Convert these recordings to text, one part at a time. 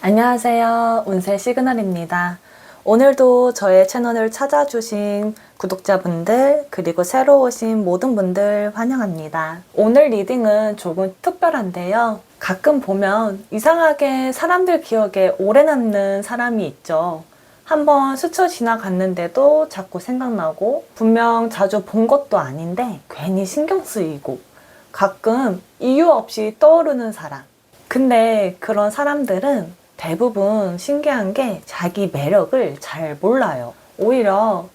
안녕하세요. 운세 시그널입니다. 오늘도 저의 채널을 찾아주신 구독자분들 그리고 새로 오신 모든 분들 환영합니다. 오늘 리딩은 조금 특별한데요. 가끔 보면 이상하게 사람들 기억에 오래 남는 사람이 있죠. 한번 스쳐 지나갔는데도 자꾸 생각나고 분명 자주 본 것도 아닌데 괜히 신경 쓰이고 가끔 이유 없이 떠오르는 사람. 근데 그런 사람들은 대부분 신기한 게 자기 매력을 잘 몰라요. 오히려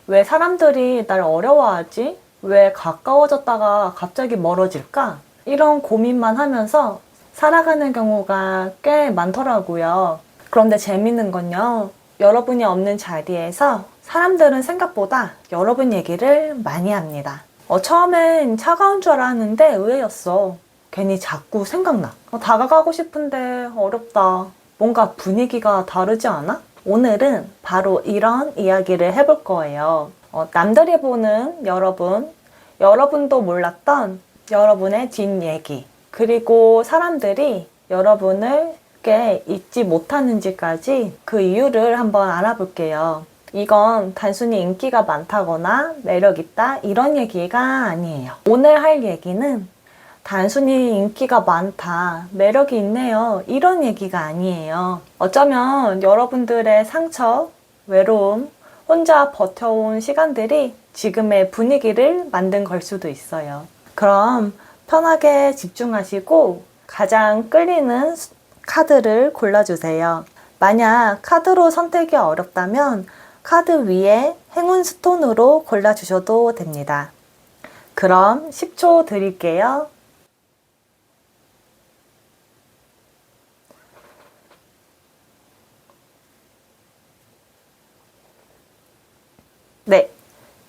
왜 사람들이 날 어려워하지? 왜 가까워졌다가 갑자기 멀어질까? 이런 고민만 하면서 살아가는 경우가 꽤 많더라고요. 그런데 재밌는 건요. 여러분이 없는 자리에서 사람들은 생각보다 여러분 얘기를 많이 합니다. 처음엔 차가운 줄 알았는데 의외였어. 괜히 자꾸 생각나. 다가가고 싶은데 어렵다. 뭔가 분위기가 다르지 않아? 오늘은 바로 이런 이야기를 해볼 거예요. 남들이 보는 여러분, 여러분도 몰랐던 여러분의 뒷얘기, 그리고 사람들이 여러분을 꽤 잊지 못하는지까지 그 이유를 한번 알아볼게요. 이건 단순히 인기가 많다거나 매력있다 이런 얘기가 아니에요. 오늘 할 얘기는 단순히 인기가 많다, 매력이 있네요 이런 얘기가 아니에요. 어쩌면 여러분들의 상처, 외로움, 혼자 버텨온 시간들이 지금의 분위기를 만든 걸 수도 있어요. 그럼 편하게 집중하시고 가장 끌리는 카드를 골라주세요. 만약 카드로 선택이 어렵다면 카드 위에 행운 스톤으로 골라주셔도 됩니다. 그럼 10초 드릴게요. 네,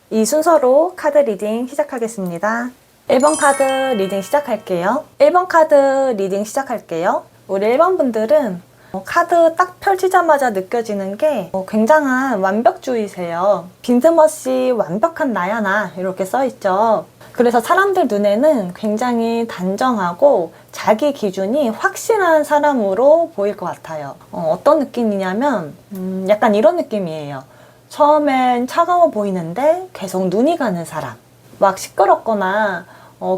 이 순서로 카드 리딩 시작하겠습니다. 1번 카드 리딩 시작할게요. 1번 카드 리딩 시작할게요. 우리 1번 분들은 카드 딱 펼치자마자 느껴지는 게 굉장한 완벽주의세요. 빈틈없이 완벽한 나야 나 이렇게 써있죠. 그래서 사람들 눈에는 굉장히 단정하고 자기 기준이 확실한 사람으로 보일 것 같아요. 어떤 느낌이냐면 약간 이런 느낌이에요. 처음엔 차가워 보이는데 계속 눈이 가는 사람. 막 시끄럽거나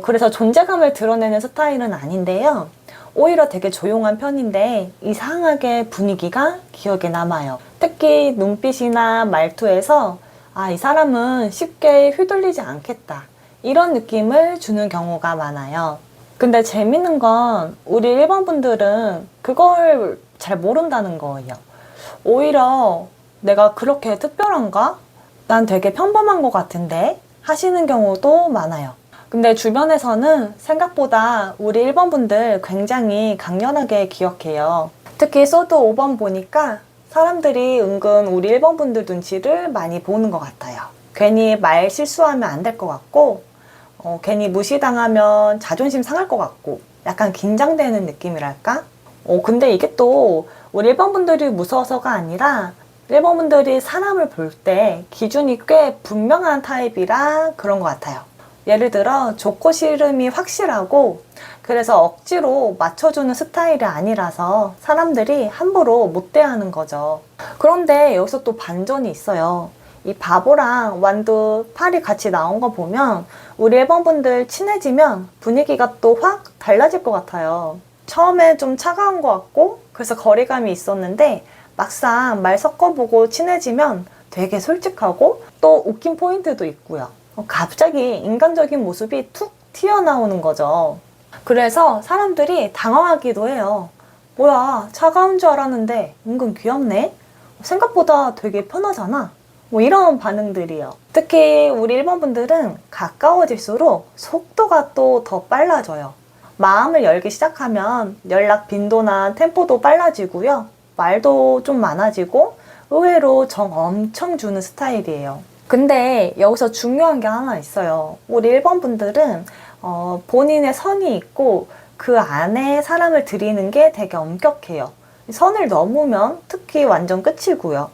그래서 존재감을 드러내는 스타일은 아닌데요. 오히려 되게 조용한 편인데 이상하게 분위기가 기억에 남아요. 특히 눈빛이나 말투에서 이 사람은 쉽게 휘둘리지 않겠다. 이런 느낌을 주는 경우가 많아요. 근데 재밌는 건 우리 1번 분들은 그걸 잘 모른다는 거예요. 오히려 내가 그렇게 특별한가? 난 되게 평범한 것 같은데? 하시는 경우도 많아요. 근데 주변에서는 생각보다 우리 1번 분들 굉장히 강렬하게 기억해요. 특히 소드 5번 보니까 사람들이 은근 우리 1번 분들 눈치를 많이 보는 것 같아요. 괜히 말 실수하면 안 될 것 같고 괜히 무시당하면 자존심 상할 것 같고 약간 긴장되는 느낌이랄까? 근데 이게 또 우리 1번 분들이 무서워서가 아니라 1번 분들이 사람을 볼 때 기준이 꽤 분명한 타입이라 그런 것 같아요. 예를 들어 좋고 싫음이 확실하고 그래서 억지로 맞춰주는 스타일이 아니라서 사람들이 함부로 못 대하는 거죠. 그런데 여기서 또 반전이 있어요. 이 바보랑 완두 팔이 같이 나온 거 보면 우리 1번 분들 친해지면 분위기가 또 확 달라질 것 같아요. 처음에 좀 차가운 것 같고 그래서 거리감이 있었는데 막상 말 섞어보고 친해지면 되게 솔직하고 또 웃긴 포인트도 있고요. 갑자기 인간적인 모습이 툭 튀어나오는 거죠. 그래서 사람들이 당황하기도 해요. 뭐야, 차가운 줄 알았는데 은근 귀엽네? 생각보다 되게 편하잖아. 이런 반응들이요. 특히 우리 1번 분들은 가까워질수록 속도가 또 더 빨라져요. 마음을 열기 시작하면 연락 빈도나 템포도 빨라지고요. 말도 좀 많아지고 의외로 정 엄청 주는 스타일이에요. 근데 여기서 중요한 게 하나 있어요. 우리 1번 분들은 본인의 선이 있고 그 안에 사람을 들이는 게 되게 엄격해요. 선을 넘으면 특히 완전 끝이고요.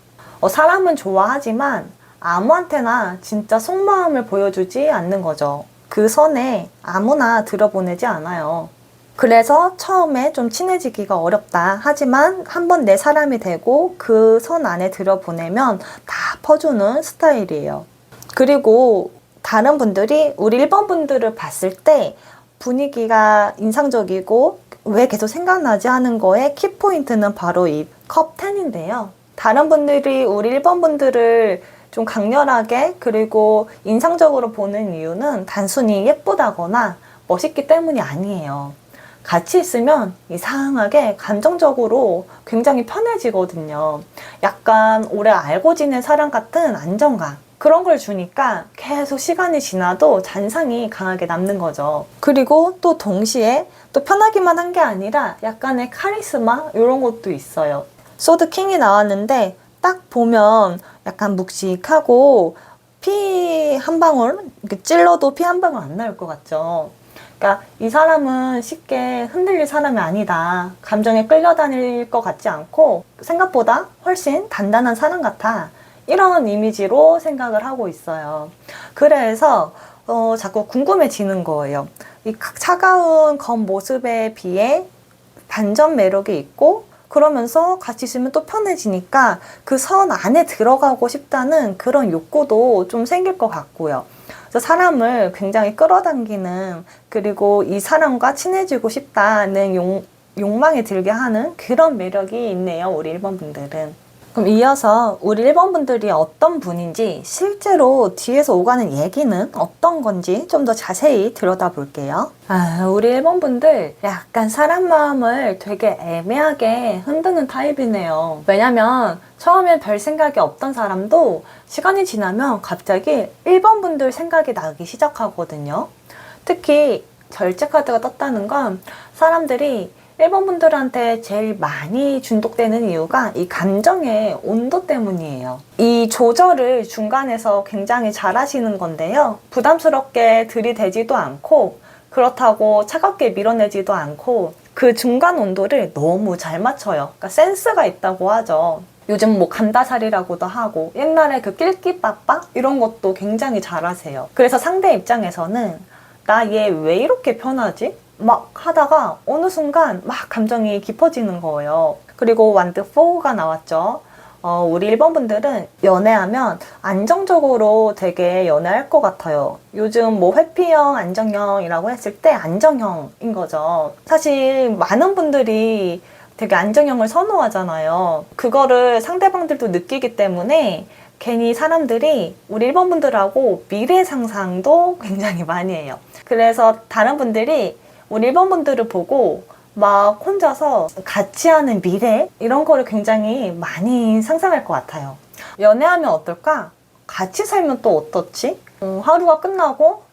사람은 좋아하지만 아무한테나 진짜 속마음을 보여주지 않는 거죠. 그 선에 아무나 들여보내지 않아요. 그래서 처음에 좀 친해지기가 어렵다. 하지만 한번 내 사람이 되고 그 선 안에 들여보내면 다 퍼주는 스타일이에요. 그리고 다른 분들이 우리 1번 분들을 봤을 때 분위기가 인상적이고 왜 계속 생각나지 하는 거에 키포인트는 바로 이 컵 10인데요. 다른 분들이 우리 1번 분들을 좀 강렬하게 그리고 인상적으로 보는 이유는 단순히 예쁘다거나 멋있기 때문이 아니에요. 같이 있으면 이상하게 감정적으로 굉장히 편해지거든요. 약간 오래 알고 지낸 사람 같은 안정감. 그런 걸 주니까 계속 시간이 지나도 잔상이 강하게 남는 거죠. 그리고 또 동시에 또 편하기만 한 게 아니라 약간의 카리스마 이런 것도 있어요. 소드 킹이 나왔는데 딱 보면 약간 묵직하고 피 한 방울, 이렇게 찔러도 피 한 방울 안 나올 것 같죠. 그러니까 이 사람은 쉽게 흔들릴 사람이 아니다. 감정에 끌려다닐 것 같지 않고 생각보다 훨씬 단단한 사람 같아. 이런 이미지로 생각을 하고 있어요. 그래서 자꾸 궁금해지는 거예요. 이 차가운 겉모습에 비해 반전 매력이 있고 그러면서 같이 있으면 또 편해지니까 그 선 안에 들어가고 싶다는 그런 욕구도 좀 생길 것 같고요. 그래서 사람을 굉장히 끌어당기는 그리고 이 사람과 친해지고 싶다는 욕망이 들게 하는 그런 매력이 있네요. 우리 1번 분들은. 그럼 이어서 우리 1번 분들이 어떤 분인지 실제로 뒤에서 오가는 얘기는 어떤 건지 좀 더 자세히 들여다볼게요. 우리 1번 분들 약간 사람 마음을 되게 애매하게 흔드는 타입이네요. 왜냐면 처음엔 별 생각이 없던 사람도 시간이 지나면 갑자기 1번 분들 생각이 나기 시작하거든요. 특히 절제 카드가 떴다는 건 사람들이 1번 분들한테 제일 많이 중독되는 이유가 이 감정의 온도 때문이에요. 이 조절을 중간에서 굉장히 잘 하시는 건데요. 부담스럽게 들이대지도 않고 그렇다고 차갑게 밀어내지도 않고 그 중간 온도를 너무 잘 맞춰요. 그러니까 센스가 있다고 하죠. 요즘 뭐 감다살이라고도 하고 옛날에 그 낄끼빠빠 이런 것도 굉장히 잘하세요. 그래서 상대 입장에서는 나 얘 왜 이렇게 편하지? 막 하다가 어느 순간 막 감정이 깊어지는 거예요. 그리고 완드 4가 나왔죠. 우리 1번 분들은 연애하면 안정적으로 되게 연애할 것 같아요. 요즘 뭐 회피형, 안정형이라고 했을 때 안정형인 거죠. 사실 많은 분들이 되게 안정형을 선호하잖아요. 그거를 상대방들도 느끼기 때문에 괜히 사람들이 우리 1번 분들하고 미래 상상도 굉장히 많이 해요. 그래서 다른 분들이 우리 1번 분들을 보고 막 혼자서 같이 하는 미래 이런 거를 굉장히 많이 상상할 것 같아요. 연애하면 어떨까? 같이 살면 또 어떻지? 하루가 끝나고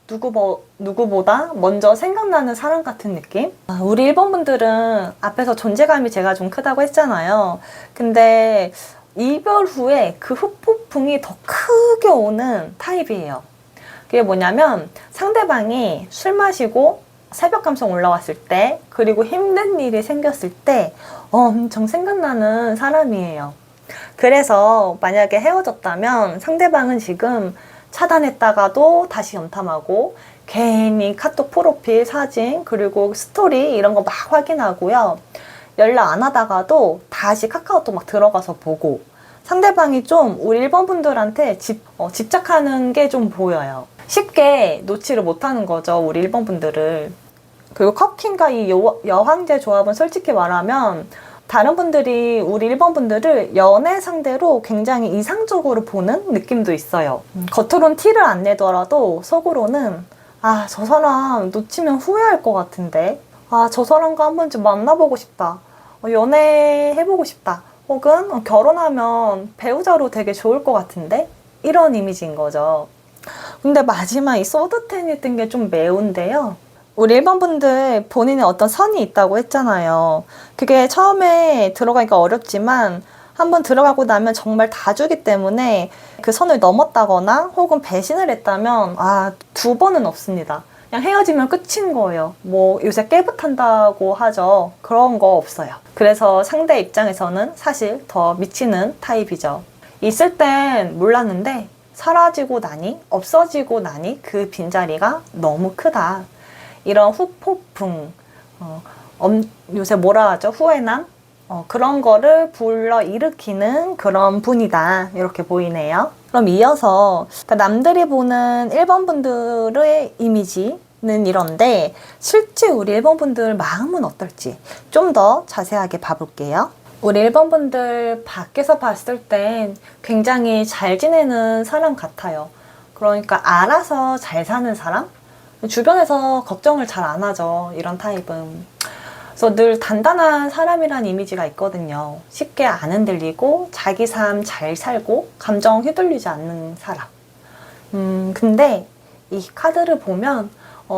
누구보다 먼저 생각나는 사람 같은 느낌? 우리 1번 분들은 앞에서 존재감이 제가 좀 크다고 했잖아요. 근데 이별 후에 그 후폭풍이 더 크게 오는 타입이에요. 그게 뭐냐면 상대방이 술 마시고 새벽 감성 올라왔을 때 그리고 힘든 일이 생겼을 때 엄청 생각나는 사람이에요. 그래서 만약에 헤어졌다면 상대방은 지금 차단했다가도 다시 염탐하고 괜히 카톡 프로필 사진 그리고 스토리 이런 거 막 확인하고요. 연락 안 하다가도 다시 카카오톡 막 들어가서 보고 상대방이 좀 우리 1번 분들한테 집착하는 게 좀 보여요. 쉽게 놓지를 못하는 거죠. 우리 1번 분들을. 그리고 컵킹과 이 여황제 조합은 솔직히 말하면 다른 분들이 우리 1번 분들을 연애 상대로 굉장히 이상적으로 보는 느낌도 있어요. 겉으론 티를 안 내더라도 속으로는 저 사람 놓치면 후회할 것 같은데 저 사람과 한 번쯤 만나보고 싶다. 연애해보고 싶다. 혹은 결혼하면 배우자로 되게 좋을 것 같은데 이런 이미지인 거죠. 근데 마지막 이 소드텐이 뜬 게 좀 매운데요. 우리 1번 분들 본인의 어떤 선이 있다고 했잖아요. 그게 처음에 들어가기가 어렵지만 한번 들어가고 나면 정말 다 주기 때문에 그 선을 넘었다거나 혹은 배신을 했다면 2번은 없습니다. 그냥 헤어지면 끝인 거예요. 뭐 요새 깨부탄다고 하죠. 그런 거 없어요. 그래서 상대 입장에서는 사실 더 미치는 타입이죠. 있을 땐 몰랐는데 사라지고 나니 없어지고 나니 그 빈자리가 너무 크다. 이런 후폭풍 요새 뭐라 하죠? 후회남? 그런 거를 불러 일으키는 그런 분이다. 이렇게 보이네요. 그럼 이어서 남들이 보는 1번 분들의 이미지는 이런데 실제 우리 1번 분들 마음은 어떨지 좀 더 자세하게 봐볼게요. 우리 1번 분들 밖에서 봤을 땐 굉장히 잘 지내는 사람 같아요. 그러니까 알아서 잘 사는 사람? 주변에서 걱정을 잘 안 하죠. 이런 타입은. 그래서 늘 단단한 사람이란 이미지가 있거든요. 쉽게 안 흔들리고 자기 삶 잘 살고 감정 휘둘리지 않는 사람. 근데 이 카드를 보면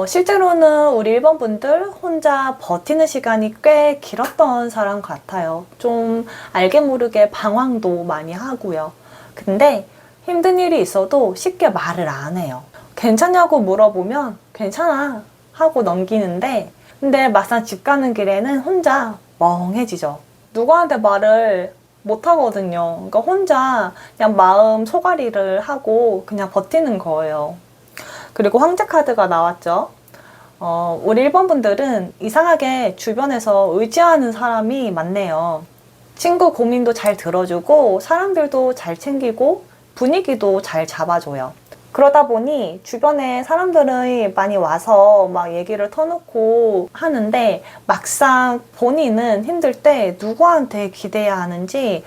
실제로는 우리 1번 분들 혼자 버티는 시간이 꽤 길었던 사람 같아요. 좀 알게 모르게 방황도 많이 하고요. 근데 힘든 일이 있어도 쉽게 말을 안 해요. 괜찮냐고 물어보면 괜찮아 하고 넘기는데 근데 막상 집 가는 길에는 혼자 멍해지죠. 누구한테 말을 못 하거든요. 그러니까 혼자 그냥 마음 소가리를 하고 그냥 버티는 거예요. 그리고 황제 카드가 나왔죠. 우리 1번 분들은 이상하게 주변에서 의지하는 사람이 많네요. 친구 고민도 잘 들어주고 사람들도 잘 챙기고 분위기도 잘 잡아줘요. 그러다 보니 주변에 사람들이 많이 와서 막 얘기를 터놓고 하는데 막상 본인은 힘들 때 누구한테 기대야 하는지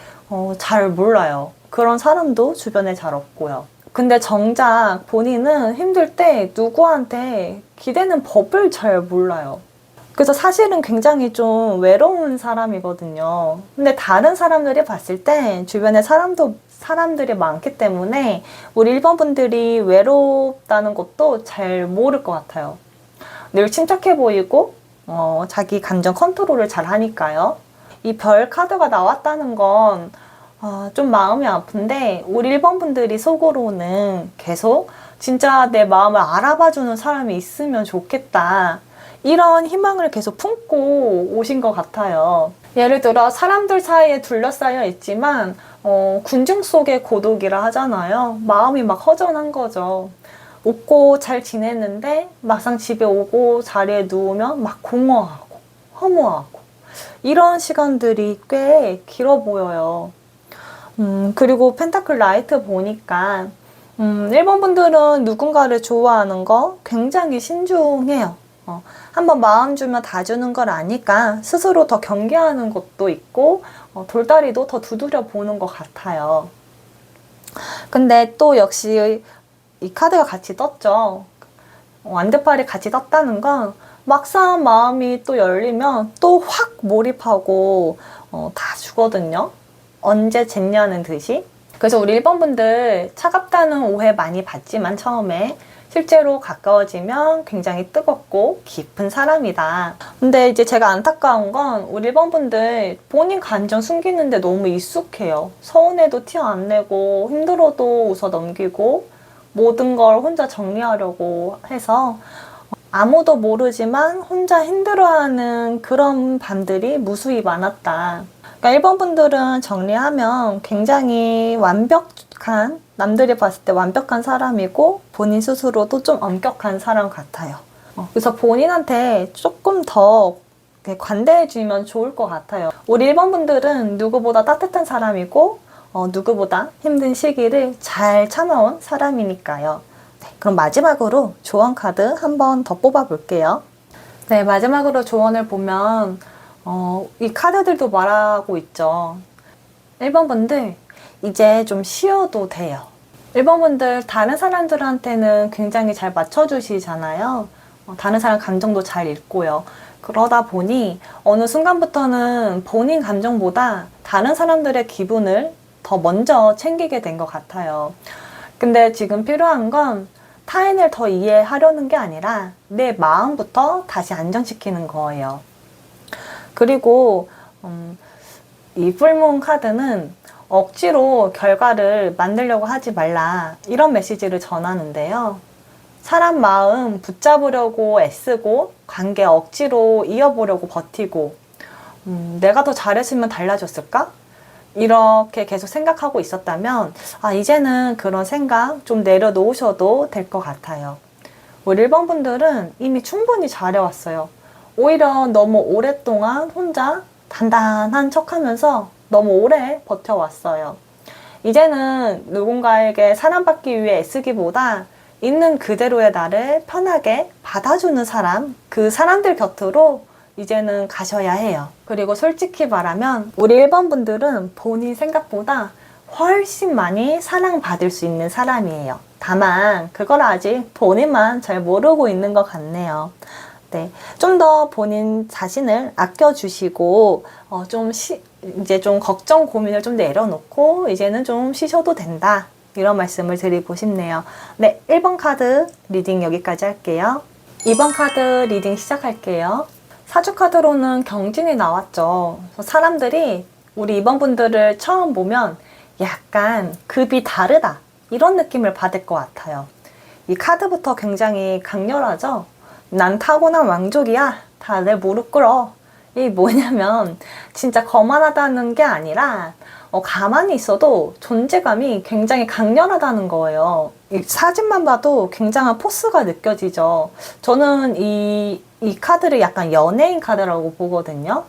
잘 몰라요. 그런 사람도 주변에 잘 없고요. 근데 정작 본인은 힘들 때 누구한테 기대는 법을 잘 몰라요. 그래서 사실은 굉장히 좀 외로운 사람이거든요. 근데 다른 사람들이 봤을 때 주변에 사람들이 많기 때문에 우리 1번 분들이 외롭다는 것도 잘 모를 것 같아요. 늘 침착해 보이고 자기 감정 컨트롤을 잘 하니까요. 이 별 카드가 나왔다는 건 좀 마음이 아픈데 우리 1번 분들이 속으로는 계속 진짜 내 마음을 알아봐주는 사람이 있으면 좋겠다. 이런 희망을 계속 품고 오신 것 같아요. 예를 들어 사람들 사이에 둘러싸여 있지만 군중 속의 고독이라 하잖아요. 마음이 막 허전한 거죠. 웃고 잘 지냈는데 막상 집에 오고 자리에 누우면 막 공허하고 허무하고 이런 시간들이 꽤 길어 보여요. 그리고 펜타클 라이트 보니까 1번 분들은 누군가를 좋아하는 거 굉장히 신중해요. 한번 마음 주면 다 주는 걸 아니까 스스로 더 경계하는 것도 있고 돌다리도 더 두드려 보는 것 같아요. 근데 또 역시 이 카드가 같이 떴죠. 완드팔이 같이 떴다는 건 막상 마음이 또 열리면 또 확 몰입하고 다 주거든요. 언제 쟀냐는 듯이. 그래서 우리 1번 분들 차갑다는 오해 많이 받지만 처음에 실제로 가까워지면 굉장히 뜨겁고 깊은 사람이다. 근데 이제 제가 안타까운 건 우리 1번 분들 본인 감정 숨기는데 너무 익숙해요. 서운해도 티 안 내고 힘들어도 웃어 넘기고 모든 걸 혼자 정리하려고 해서 아무도 모르지만 혼자 힘들어하는 그런 밤들이 무수히 많았다. 그러니까 1번 분들은 정리하면 굉장히 완벽한, 남들이 봤을 때 완벽한 사람이고 본인 스스로도 좀 엄격한 사람 같아요. 그래서 본인한테 조금 더 관대해지면 좋을 것 같아요. 우리 1번 분들은 누구보다 따뜻한 사람이고 누구보다 힘든 시기를 잘 참아온 사람이니까요. 네, 그럼 마지막으로 조언 카드 한 번 더 뽑아 볼게요. 네, 마지막으로 조언을 보면 이 카드들도 말하고 있죠. 1번 분들 이제 좀 쉬어도 돼요. 1번 분들 다른 사람들한테는 굉장히 잘 맞춰주시잖아요. 다른 사람 감정도 잘 읽고요. 그러다 보니 어느 순간부터는 본인 감정보다 다른 사람들의 기분을 더 먼저 챙기게 된 것 같아요. 근데 지금 필요한 건 타인을 더 이해하려는 게 아니라 내 마음부터 다시 안정시키는 거예요. 그리고 이 풀문 카드는 억지로 결과를 만들려고 하지 말라 이런 메시지를 전하는데요. 사람 마음 붙잡으려고 애쓰고 관계 억지로 이어보려고 버티고 내가 더 잘했으면 달라졌을까? 이렇게 계속 생각하고 있었다면 이제는 그런 생각 좀 내려놓으셔도 될 것 같아요. 우리 1번 분들은 이미 충분히 잘해왔어요. 오히려 너무 오랫동안 혼자 단단한 척 하면서 너무 오래 버텨왔어요. 이제는 누군가에게 사랑받기 위해 애쓰기보다 있는 그대로의 나를 편하게 받아주는 사람, 그 사람들 곁으로 이제는 가셔야 해요. 그리고 솔직히 말하면 우리 1번 분들은 본인 생각보다 훨씬 많이 사랑받을 수 있는 사람이에요. 다만 그걸 아직 본인만 잘 모르고 있는 것 같네요. 네, 좀 더 본인 자신을 아껴주시고 이제 좀 걱정 고민을 좀 내려놓고 이제는 좀 쉬셔도 된다, 이런 말씀을 드리고 싶네요. 네, 1번 카드 리딩 여기까지 할게요. 2번 카드 리딩 시작할게요. 사주 카드로는 경진이 나왔죠. 사람들이 우리 2번 분들을 처음 보면 약간 급이 다르다, 이런 느낌을 받을 것 같아요. 이 카드부터 굉장히 강렬하죠. 난 타고난 왕족이야, 다 내 무릎 꿇어. 이 뭐냐면 진짜 거만하다는 게 아니라 가만히 있어도 존재감이 굉장히 강렬하다는 거예요. 이 사진만 봐도 굉장한 포스가 느껴지죠. 저는 이 카드를 약간 연예인 카드라고 보거든요.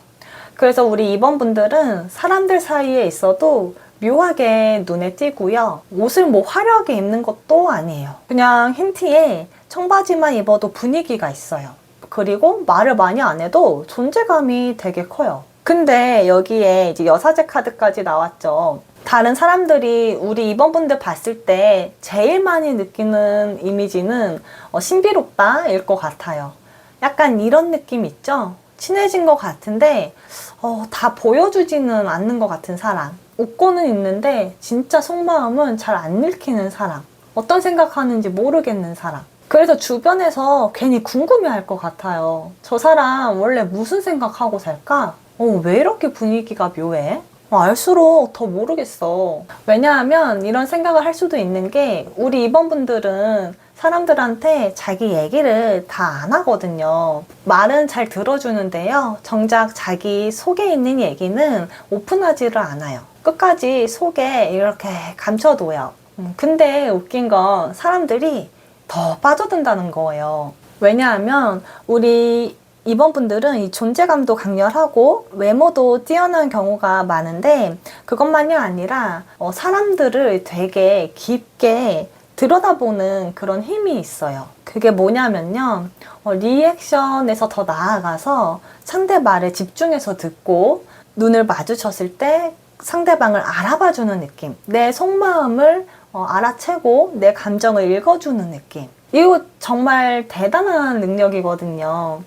그래서 우리 2번 분들은 사람들 사이에 있어도 묘하게 눈에 띄고요. 옷을 뭐 화려하게 입는 것도 아니에요. 그냥 흰 티에 청바지만 입어도 분위기가 있어요. 그리고 말을 많이 안 해도 존재감이 되게 커요. 근데 여기에 이제 여사제 카드까지 나왔죠. 다른 사람들이 우리 2번 분들 봤을 때 제일 많이 느끼는 이미지는 신비롭다일 것 같아요. 약간 이런 느낌 있죠? 친해진 것 같은데 다 보여주지는 않는 것 같은 사람. 웃고는 있는데 진짜 속마음은 잘 안 읽히는 사람. 어떤 생각하는지 모르겠는 사람. 그래서 주변에서 괜히 궁금해할 것 같아요. 저 사람 원래 무슨 생각하고 살까? 왜 이렇게 분위기가 묘해? 알수록 더 모르겠어. 왜냐하면 이런 생각을 할 수도 있는 게 우리 2번 분들은 사람들한테 자기 얘기를 다 안 하거든요. 말은 잘 들어주는데요. 정작 자기 속에 있는 얘기는 오픈하지를 않아요. 끝까지 속에 이렇게 감춰둬요. 근데 웃긴 건 사람들이 더 빠져든다는 거예요. 왜냐하면 우리 2번 분들은 이 존재감도 강렬하고 외모도 뛰어난 경우가 많은데 그것만이 아니라 사람들을 되게 깊게 들여다보는 그런 힘이 있어요. 그게 뭐냐면요. 리액션에서 더 나아가서 상대 말에 집중해서 듣고 눈을 마주쳤을 때 상대방을 알아봐주는 느낌. 내 속마음을 알아채고 내 감정을 읽어주는 느낌. 이거 정말 대단한 능력이거든요.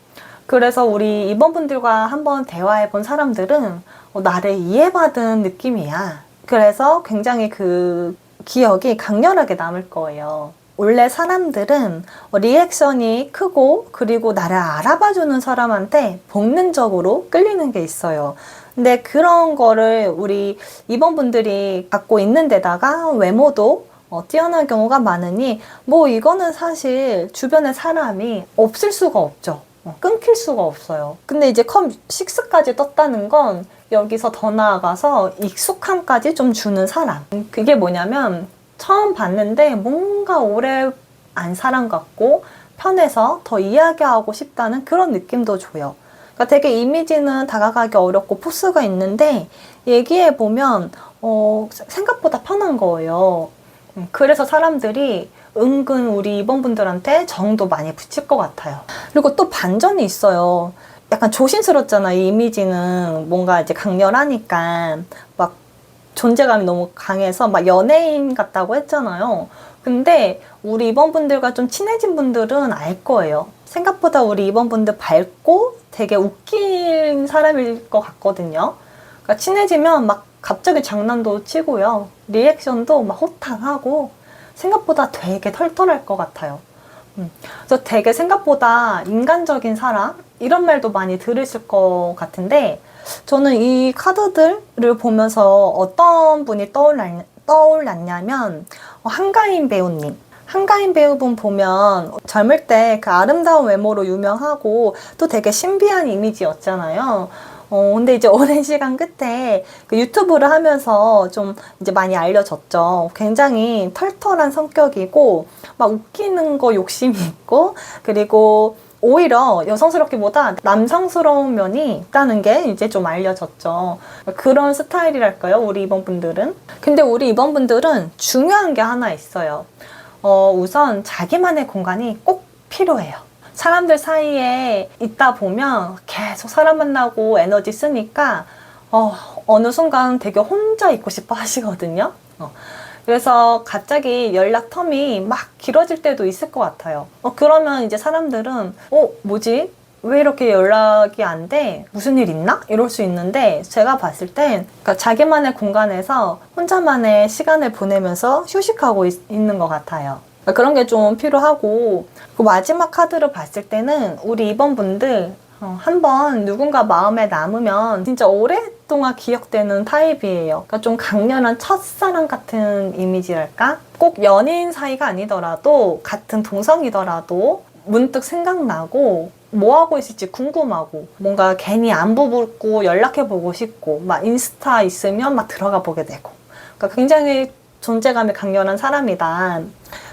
그래서 우리 2번 분들과 한번 대화해본 사람들은 나를 이해받은 느낌이야. 그래서 굉장히 그 기억이 강렬하게 남을 거예요. 원래 사람들은 리액션이 크고 그리고 나를 알아봐주는 사람한테 본능적으로 끌리는 게 있어요. 근데 그런 거를 우리 2번 분들이 갖고 있는 데다가 외모도 뛰어난 경우가 많으니 뭐 이거는 사실 주변에 사람이 없을 수가 없죠. 끊길 수가 없어요. 근데 이제 컴 6까지 떴다는 건 여기서 더 나아가서 익숙함까지 좀 주는 사람. 그게 뭐냐면 처음 봤는데 뭔가 오래 안 사람 같고 편해서 더 이야기하고 싶다는 그런 느낌도 줘요. 그러니까 되게 이미지는 다가가기 어렵고 포스가 있는데 얘기해보면 생각보다 편한 거예요. 그래서 사람들이 은근 우리 2번 분들한테 정도 많이 붙일 것 같아요. 그리고 또 반전이 있어요. 약간 조심스럽잖아. 이 이미지는 뭔가 이제 강렬하니까 막 존재감이 너무 강해서 막 연예인 같다고 했잖아요. 근데 우리 2번 분들과 좀 친해진 분들은 알 거예요. 생각보다 우리 2번 분들 밝고 되게 웃긴 사람일 것 같거든요. 그러니까 친해지면 막 갑자기 장난도 치고요. 리액션도 막 호탕하고 생각보다 되게 털털할 것 같아요. 그래서 되게 생각보다 인간적인 사람? 이런 말도 많이 들으실 것 같은데 저는 이 카드들을 보면서 어떤 분이 떠올랐냐면 한가인 배우님. 한가인 배우분 보면 젊을 때 그 아름다운 외모로 유명하고 또 되게 신비한 이미지였잖아요. 근데 이제 오랜 시간 끝에 그 유튜브를 하면서 좀 이제 많이 알려졌죠. 굉장히 털털한 성격이고 막 웃기는 거 욕심이 있고 그리고 오히려 여성스럽기보다 남성스러운 면이 있다는 게 이제 좀 알려졌죠. 그런 스타일이랄까요, 우리 2번 분들은. 근데 우리 2번 분들은 중요한 게 하나 있어요. 우선 자기만의 공간이 꼭 필요해요. 사람들 사이에 있다 보면 계속 사람 만나고 에너지 쓰니까 어느 순간 되게 혼자 있고 싶어 하시거든요. 그래서 갑자기 연락 텀이 막 길어질 때도 있을 것 같아요. 그러면 이제 사람들은 뭐지? 왜 이렇게 연락이 안 돼? 무슨 일 있나? 이럴 수 있는데 제가 봤을 땐 그러니까 자기만의 공간에서 혼자만의 시간을 보내면서 휴식하고 있는 것 같아요. 그러니까 그런 게 좀 필요하고, 그 마지막 카드를 봤을 때는 우리 2번 분들 한번 누군가 마음에 남으면 진짜 오랫동안 기억되는 타입이에요. 그러니까 좀 강렬한 첫사랑 같은 이미지랄까? 꼭 연인 사이가 아니더라도 같은 동성이더라도 문득 생각나고 뭐 하고 있을지 궁금하고 뭔가 괜히 안부 묻고 연락해보고 싶고 막 인스타 있으면 막 들어가 보게 되고, 그러니까 굉장히 존재감이 강렬한 사람이다.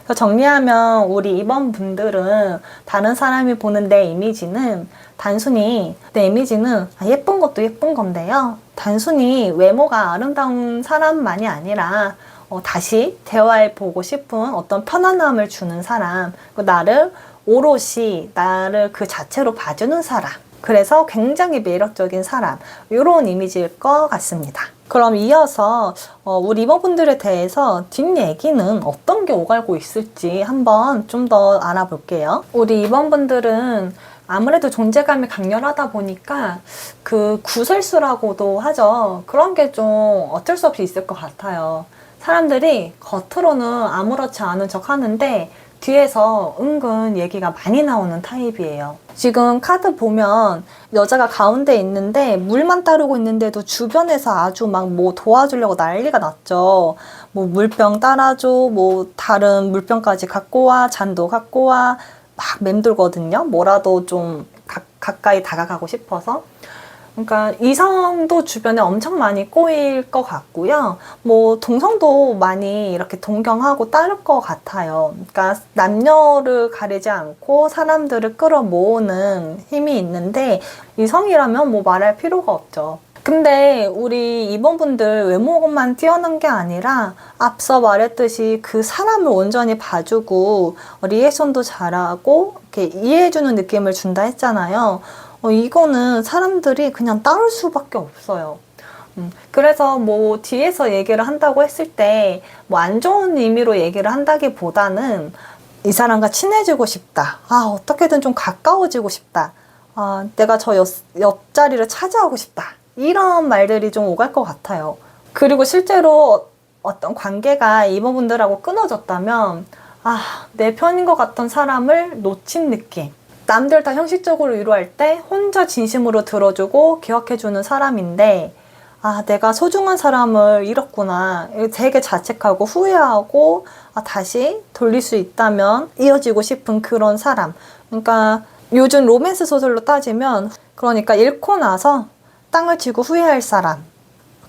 그래서 정리하면 우리 2번 분들은 다른 사람이 보는 내 이미지는 단순히 내 이미지는 예쁜 것도 예쁜 건데요. 단순히 외모가 아름다운 사람만이 아니라 다시 대화해보고 싶은 어떤 편안함을 주는 사람, 나를 오롯이 나를 그 자체로 봐주는 사람, 그래서 굉장히 매력적인 사람, 이런 이미지일 것 같습니다. 그럼 이어서 우리 이모분들에 대해서 뒷얘기는 어떤 게 오가고 있을지 한번 좀 더 알아볼게요. 우리 이번분들은 아무래도 존재감이 강렬하다 보니까 그 구설수라고도 하죠. 그런 게 좀 어쩔 수 없이 있을 것 같아요. 사람들이 겉으로는 아무렇지 않은 척 하는데 뒤에서 은근 얘기가 많이 나오는 타입이에요. 지금 카드 보면 여자가 가운데 있는데 물만 따르고 있는데도 주변에서 아주 막 뭐 도와주려고 난리가 났죠. 뭐 물병 따라줘, 뭐 다른 물병까지 갖고 와, 잔도 갖고 와, 막 맴돌거든요. 뭐라도 좀 가까이 다가가고 싶어서. 그러니까 이성도 주변에 엄청 많이 꼬일 것 같고요. 뭐 동성도 많이 이렇게 동경하고 따를 것 같아요. 그러니까 남녀를 가리지 않고 사람들을 끌어모으는 힘이 있는데 이성이라면 뭐 말할 필요가 없죠. 근데 우리 이번분들 외모만 뛰어난 게 아니라 앞서 말했듯이 그 사람을 온전히 봐주고 리액션도 잘하고 이렇게 이해해주는 느낌을 준다 했잖아요. 이거는 사람들이 그냥 따를 수밖에 없어요. 그래서 뭐 뒤에서 얘기를 한다고 했을 때 뭐 안 좋은 의미로 얘기를 한다기보다는 이 사람과 친해지고 싶다. 어떻게든 좀 가까워지고 싶다. 내가 저 옆자리를 차지하고 싶다. 이런 말들이 좀 오갈 것 같아요. 그리고 실제로 어떤 관계가 이모분들하고 끊어졌다면 내 편인 것 같던 사람을 놓친 느낌. 남들 다 형식적으로 위로할 때 혼자 진심으로 들어주고 기억해주는 사람인데 내가 소중한 사람을 잃었구나. 되게 자책하고 후회하고 다시 돌릴 수 있다면 이어지고 싶은 그런 사람. 그러니까 요즘 로맨스 소설로 따지면 그러니까 잃고 나서 땅을 치고 후회할 사람.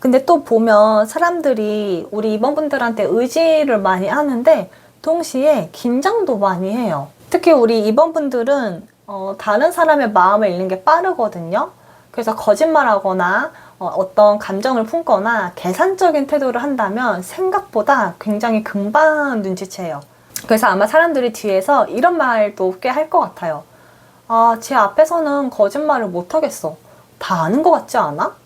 근데 또 보면 사람들이 우리 이번분들한테 의지를 많이 하는데 동시에 긴장도 많이 해요. 특히 우리 이번분들은 다른 사람의 마음을 읽는 게 빠르거든요. 그래서 거짓말하거나 어떤 감정을 품거나 계산적인 태도를 한다면 생각보다 굉장히 금방 눈치채요. 그래서 아마 사람들이 뒤에서 이런 말도 꽤 할 것 같아요. 제 앞에서는 거짓말을 못하겠어. 다 아는 것 같지 않아?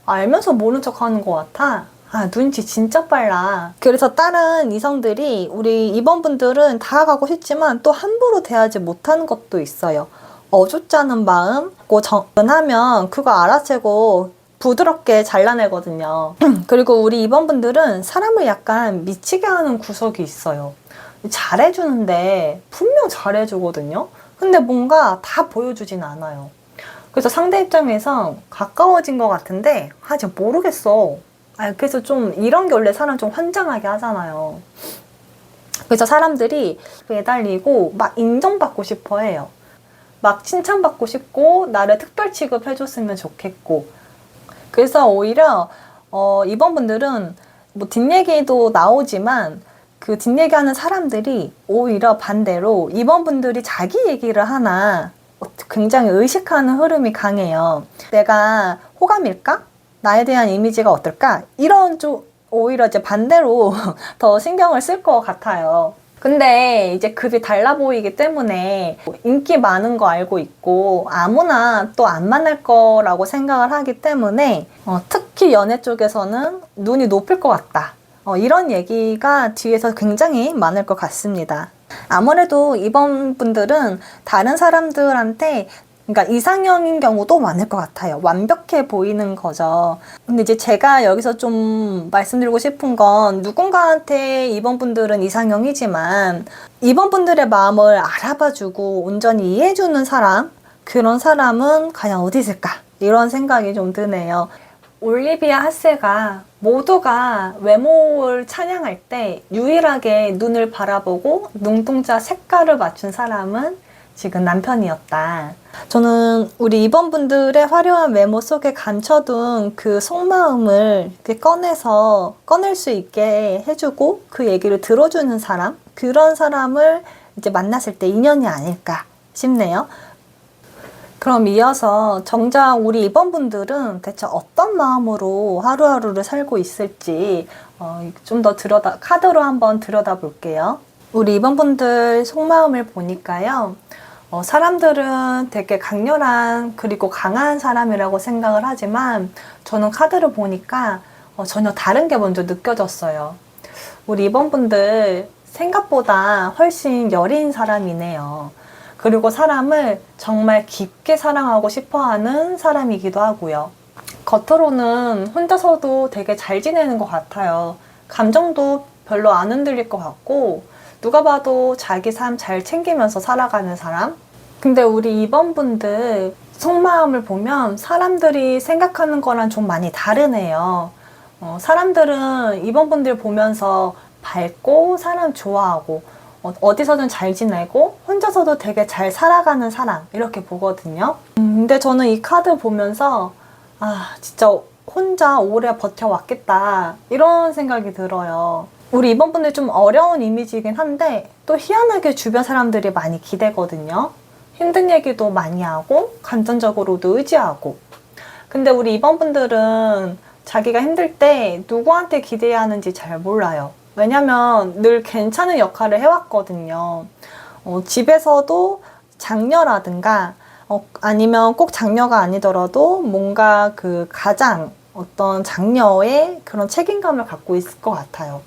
알면서 모른 척 하는 것 같아. 눈치 진짜 빨라. 그래서 다른 이성들이 우리 이번 분들은 다가가고 싶지만 또 함부로 대하지 못하는 것도 있어요. 어줍잖은 마음, 접근하면 그거 알아채고 부드럽게 잘라내거든요. 그리고 우리 이번 분들은 사람을 약간 미치게 하는 구석이 있어요. 잘해주는데 분명 잘해주거든요. 근데 뭔가 다 보여주진 않아요. 그래서 상대 입장에서 가까워진 것 같은데 잘 모르겠어. 그래서 좀 이런 게 원래 사람 좀 환장하게 하잖아요. 그래서 사람들이 매달리고 막 인정받고 싶어 해요. 막 칭찬받고 싶고 나를 특별 취급해줬으면 좋겠고. 그래서 오히려 이번 분들은 뭐 뒷얘기도 나오지만 그 뒷얘기하는 사람들이 오히려 반대로 이번 분들이 자기 얘기를 하나 굉장히 의식하는 흐름이 강해요. 내가 호감일까? 나에 대한 이미지가 어떨까? 이런 쪽 오히려 이제 반대로 더 신경을 쓸 것 같아요. 근데 이제 급이 달라 보이기 때문에 인기 많은 거 알고 있고 아무나 또 안 만날 거라고 생각을 하기 때문에 특히 연애 쪽에서는 눈이 높을 것 같다. 이런 얘기가 뒤에서 굉장히 많을 것 같습니다. 아무래도 이번 분들은 다른 사람들한테 그러니까 이상형인 경우도 많을 것 같아요. 완벽해 보이는 거죠. 근데 이제 제가 여기서 좀 말씀드리고 싶은 건 누군가한테 이번 분들은 이상형이지만 이번 분들의 마음을 알아봐주고 온전히 이해해주는 사람, 그런 사람은 과연 어디 있을까? 이런 생각이 좀 드네요. 올리비아 하세가 모두가 외모를 찬양할 때 유일하게 눈을 바라보고 눈동자 색깔을 맞춘 사람은 지금 남편이었다. 저는 우리 이번 분들의 화려한 외모 속에 감춰둔 그 속마음을 이렇게 꺼낼 수 있게 해주고 그 얘기를 들어주는 사람, 그런 사람을 이제 만났을 때 인연이 아닐까 싶네요. 그럼 이어서 정작 우리 이번 분들은 대체 어떤 마음으로 하루하루를 살고 있을지 좀 더 카드로 한번 들여다 볼게요. 우리 이번 분들 속마음을 보니까요. 사람들은 되게 강렬한 그리고 강한 사람이라고 생각을 하지만 저는 카드를 보니까 전혀 다른 게 먼저 느껴졌어요. 우리 이번 분들 생각보다 훨씬 여린 사람이네요. 그리고 사람을 정말 깊게 사랑하고 싶어하는 사람이기도 하고요. 겉으로는 혼자서도 되게 잘 지내는 것 같아요. 감정도 별로 안 흔들릴 것 같고 누가 봐도 자기 삶 잘 챙기면서 살아가는 사람? 근데 우리 이번 분들 속마음을 보면 사람들이 생각하는 거랑 좀 많이 다르네요. 사람들은 이번 분들 보면서 밝고 사람 좋아하고 어디서든 잘 지내고 혼자서도 되게 잘 살아가는 사람 이렇게 보거든요. 근데 저는 이 카드 보면서 진짜 혼자 오래 버텨왔겠다 이런 생각이 들어요. 우리 이번 분들 좀 어려운 이미지이긴 한데 또 희한하게 주변 사람들이 많이 기대거든요. 힘든 얘기도 많이 하고 감정적으로도 의지하고. 근데 우리 이번 분들은 자기가 힘들 때 누구한테 기대야 하는지 잘 몰라요. 왜냐면 늘 괜찮은 역할을 해왔거든요. 집에서도 장녀라든가 아니면 꼭 장녀가 아니더라도 뭔가 그 가장 어떤 장녀의 그런 책임감을 갖고 있을 것 같아요.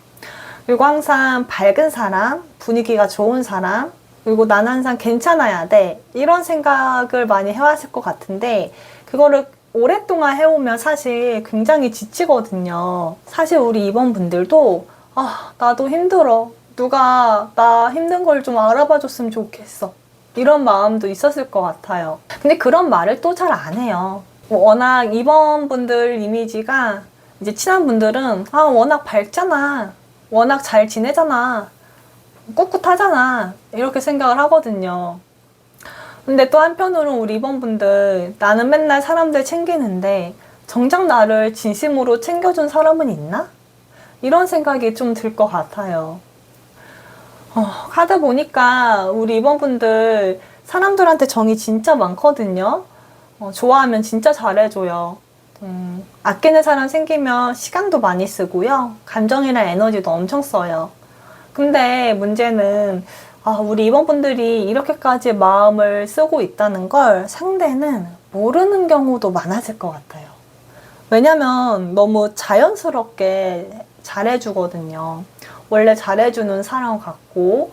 그리고 항상 밝은 사람, 분위기가 좋은 사람, 그리고 난 항상 괜찮아야 돼. 이런 생각을 많이 해왔을 것 같은데 그거를 오랫동안 해오면 사실 굉장히 지치거든요. 사실 우리 이번 분들도 나도 힘들어. 누가 나 힘든 걸 좀 알아봐 줬으면 좋겠어. 이런 마음도 있었을 것 같아요. 근데 그런 말을 또 잘 안 해요. 워낙 이번 분들 이미지가 이제 친한 분들은 워낙 밝잖아. 워낙 잘 지내잖아. 꿋꿋하잖아. 이렇게 생각을 하거든요. 근데 또 한편으로 우리 이번 분들 나는 맨날 사람들 챙기는데 정작 나를 진심으로 챙겨준 사람은 있나? 이런 생각이 좀 들 것 같아요. 카드 보니까 우리 이번 분들 사람들한테 정이 진짜 많거든요. 좋아하면 진짜 잘해줘요. 아끼는 사람 생기면 시간도 많이 쓰고요. 감정이랑 에너지도 엄청 써요. 근데 문제는 우리 이번 분들이 이렇게까지 마음을 쓰고 있다는 걸 상대는 모르는 경우도 많아질 것 같아요. 왜냐면 너무 자연스럽게 잘해주거든요. 원래 잘해주는 사람 같고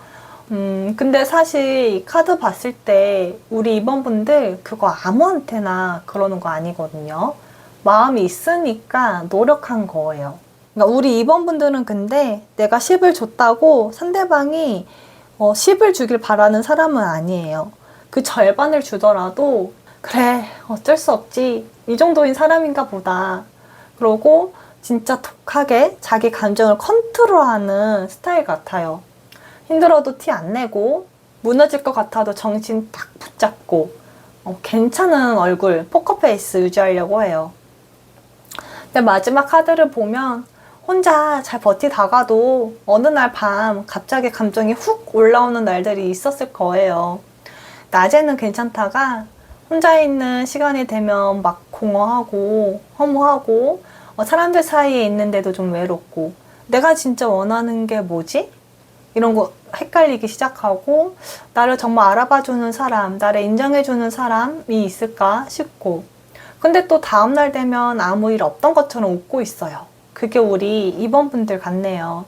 근데 사실 이 카드 봤을 때 우리 이번 분들 그거 아무한테나 그러는 거 아니거든요. 마음이 있으니까 노력한 거예요. 그러니까 우리 이번 분들은 근데 내가 10을 줬다고 상대방이 10을 주길 바라는 사람은 아니에요. 그 절반을 주더라도 그래 어쩔 수 없지 이 정도인 사람인가 보다. 그러고 진짜 독하게 자기 감정을 컨트롤하는 스타일 같아요. 힘들어도 티 안 내고 무너질 것 같아도 정신 딱 붙잡고 괜찮은 얼굴 포커페이스 유지하려고 해요. 근데 마지막 카드를 보면 혼자 잘 버티다가도 어느 날 밤 갑자기 감정이 훅 올라오는 날들이 있었을 거예요. 낮에는 괜찮다가 혼자 있는 시간이 되면 막 공허하고 허무하고 사람들 사이에 있는데도 좀 외롭고 내가 진짜 원하는 게 뭐지? 이런 거 헷갈리기 시작하고 나를 정말 알아봐주는 사람, 나를 인정해주는 사람이 있을까 싶고 근데 또 다음날 되면 아무 일 없던 것처럼 웃고 있어요. 그게 우리 2번 분들 같네요.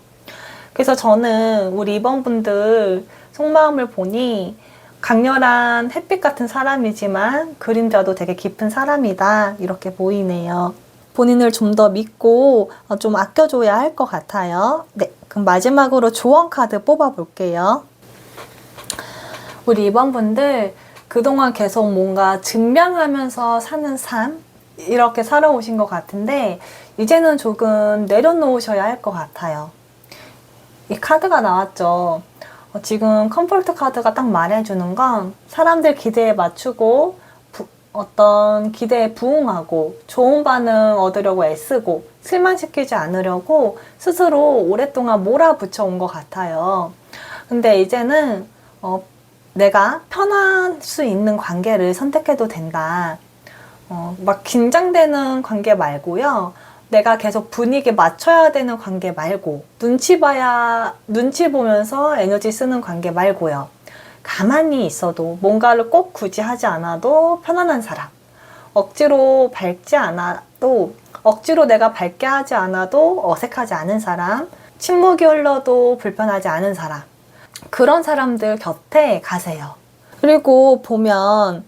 그래서 저는 우리 2번 분들 속마음을 보니 강렬한 햇빛 같은 사람이지만 그림자도 되게 깊은 사람이다 이렇게 보이네요. 본인을 좀 더 믿고 좀 아껴줘야 할 것 같아요. 네, 그럼 마지막으로 조언 카드 뽑아볼게요. 우리 2번 분들 그동안 계속 뭔가 증명하면서 사는 삶 이렇게 살아오신 것 같은데 이제는 조금 내려놓으셔야 할 것 같아요. 이 카드가 나왔죠. 지금 컴포트 카드가 딱 말해주는 건 사람들 기대에 맞추고 어떤 기대에 부응하고 좋은 반응 얻으려고 애쓰고 실망시키지 않으려고 스스로 오랫동안 몰아붙여 온 것 같아요. 근데 이제는 내가 편할 수 있는 관계를 선택해도 된다. 막 긴장되는 관계 말고요. 내가 계속 분위기에 맞춰야 되는 관계 말고 눈치 보면서 에너지 쓰는 관계 말고요. 가만히 있어도 뭔가를 꼭 굳이 하지 않아도 편안한 사람. 억지로 내가 밝게 하지 않아도 어색하지 않은 사람. 침묵이 흘러도 불편하지 않은 사람. 그런 사람들 곁에 가세요. 그리고 보면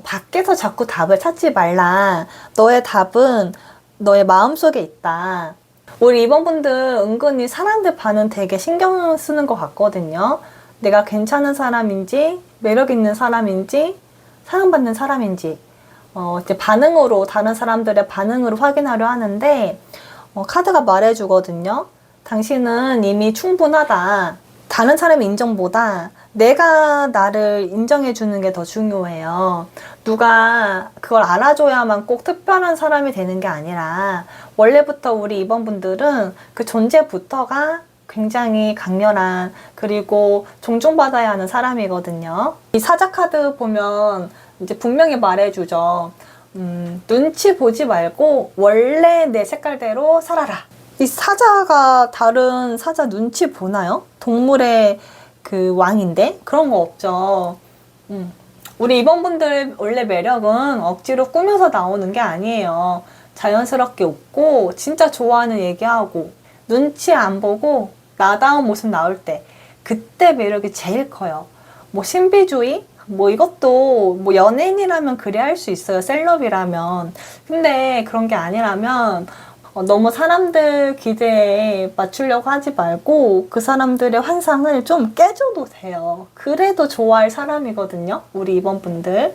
밖에서 자꾸 답을 찾지 말라. 너의 답은 너의 마음속에 있다. 우리 2번 분들 은근히 사람들 반응 되게 신경 쓰는 것 같거든요. 내가 괜찮은 사람인지, 매력 있는 사람인지, 사랑받는 사람인지 이제 반응으로 다른 사람들의 반응으로 확인하려 하는데 카드가 말해주거든요. 당신은 이미 충분하다. 다른 사람의 인정보다 내가 나를 인정해 주는 게 더 중요해요. 누가 그걸 알아줘야만 꼭 특별한 사람이 되는 게 아니라 원래부터 우리 2번 분들은 그 존재부터가 굉장히 강렬한 그리고 존중받아야 하는 사람이거든요. 이 사자 카드 보면 이제 분명히 말해주죠. 눈치 보지 말고 원래 내 색깔대로 살아라. 이 사자가 다른 사자 눈치 보나요? 동물의 그 왕인데? 그런 거 없죠. 우리 2번 분들 원래 매력은 억지로 꾸며서 나오는 게 아니에요. 자연스럽게 웃고 진짜 좋아하는 얘기하고 눈치 안 보고 나다운 모습 나올 때 그때 매력이 제일 커요. 뭐 신비주의? 뭐 이것도 뭐 연예인이라면 그래 할 수 있어요. 셀럽이라면. 근데 그런 게 아니라면 너무 사람들 기대에 맞추려고 하지 말고 그 사람들의 환상을 좀 깨줘도 돼요. 그래도 좋아할 사람이거든요. 우리 2번 분들.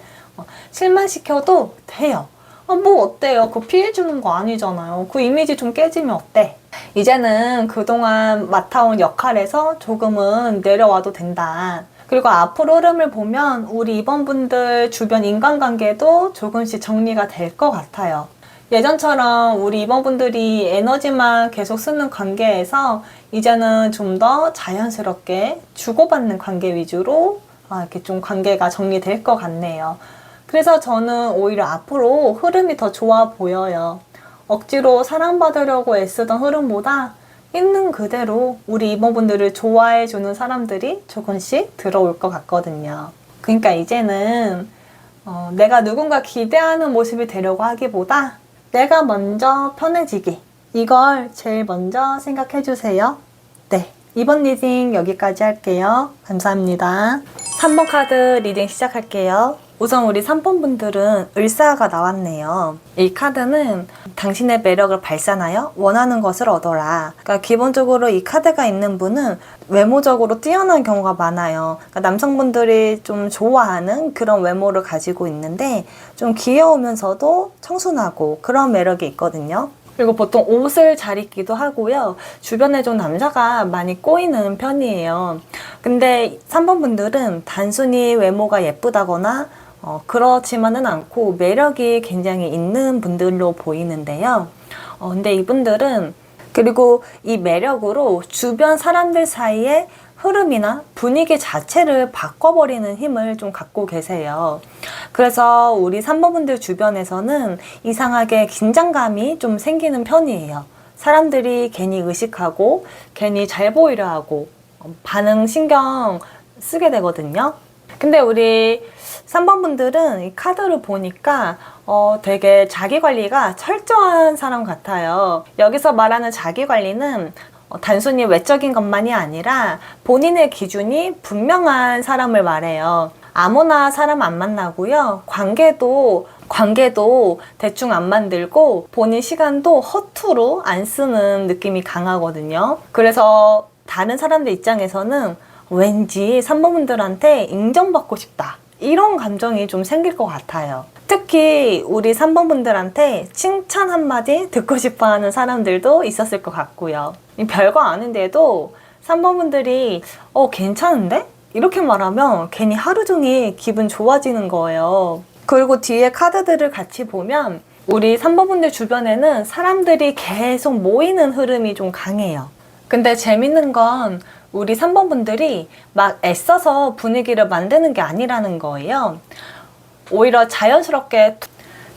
실망시켜도 돼요. 뭐 어때요? 그거 피해주는 거 아니잖아요. 그 이미지 좀 깨지면 어때? 이제는 그동안 맡아온 역할에서 조금은 내려와도 된다. 그리고 앞으로 흐름을 보면 우리 2번 분들 주변 인간관계도 조금씩 정리가 될 것 같아요. 예전처럼 우리 2번 분들이 에너지만 계속 쓰는 관계에서 이제는 좀 더 자연스럽게 주고받는 관계 위주로 이렇게 좀 관계가 정리될 것 같네요. 그래서 저는 오히려 앞으로 흐름이 더 좋아 보여요. 억지로 사랑받으려고 애쓰던 흐름보다 있는 그대로 우리 2번 분들을 좋아해주는 사람들이 조금씩 들어올 것 같거든요. 그러니까 이제는 내가 누군가 기대하는 모습이 되려고 하기보다 내가 먼저 편해지기 이걸 제일 먼저 생각해 주세요. 네, 이번 리딩 여기까지 할게요. 감사합니다. 3번 카드 리딩 시작할게요. 우선 우리 3번 분들은 을사가 나왔네요. 이 카드는 당신의 매력을 발산하여 원하는 것을 얻어라. 그러니까 기본적으로 이 카드가 있는 분은 외모적으로 뛰어난 경우가 많아요. 그러니까 남성분들이 좀 좋아하는 그런 외모를 가지고 있는데 좀 귀여우면서도 청순하고 그런 매력이 있거든요. 그리고 보통 옷을 잘 입기도 하고요. 주변에 좀 남자가 많이 꼬이는 편이에요. 근데 3번 분들은 단순히 외모가 예쁘다거나 그렇지만은 않고 매력이 굉장히 있는 분들로 보이는데요. 근데 이분들은 그리고 이 매력으로 주변 사람들 사이에 흐름이나 분위기 자체를 바꿔버리는 힘을 좀 갖고 계세요. 그래서 우리 3번분들 주변에서는 이상하게 긴장감이 좀 생기는 편이에요. 사람들이 괜히 의식하고 괜히 잘 보이려 하고 반응 신경 쓰게 되거든요. 근데 우리 3번분들은 이 카드를 보니까 되게 자기관리가 철저한 사람 같아요. 여기서 말하는 자기관리는 단순히 외적인 것만이 아니라 본인의 기준이 분명한 사람을 말해요. 아무나 사람 안 만나고요. 관계도 대충 안 만들고 본인 시간도 허투루 안 쓰는 느낌이 강하거든요. 그래서 다른 사람들 입장에서는 왠지 3번분들한테 인정받고 싶다, 이런 감정이 좀 생길 것 같아요. 특히 우리 3번분들한테 칭찬 한마디 듣고 싶어 하는 사람들도 있었을 것 같고요. 별거 아닌데도 3번분들이 괜찮은데? 이렇게 말하면 괜히 하루 종일 기분 좋아지는 거예요. 그리고 뒤에 카드들을 같이 보면 우리 3번분들 주변에는 사람들이 계속 모이는 흐름이 좀 강해요. 근데 재밌는 건 우리 3번분들이 막 애써서 분위기를 만드는 게 아니라는 거예요. 오히려 자연스럽게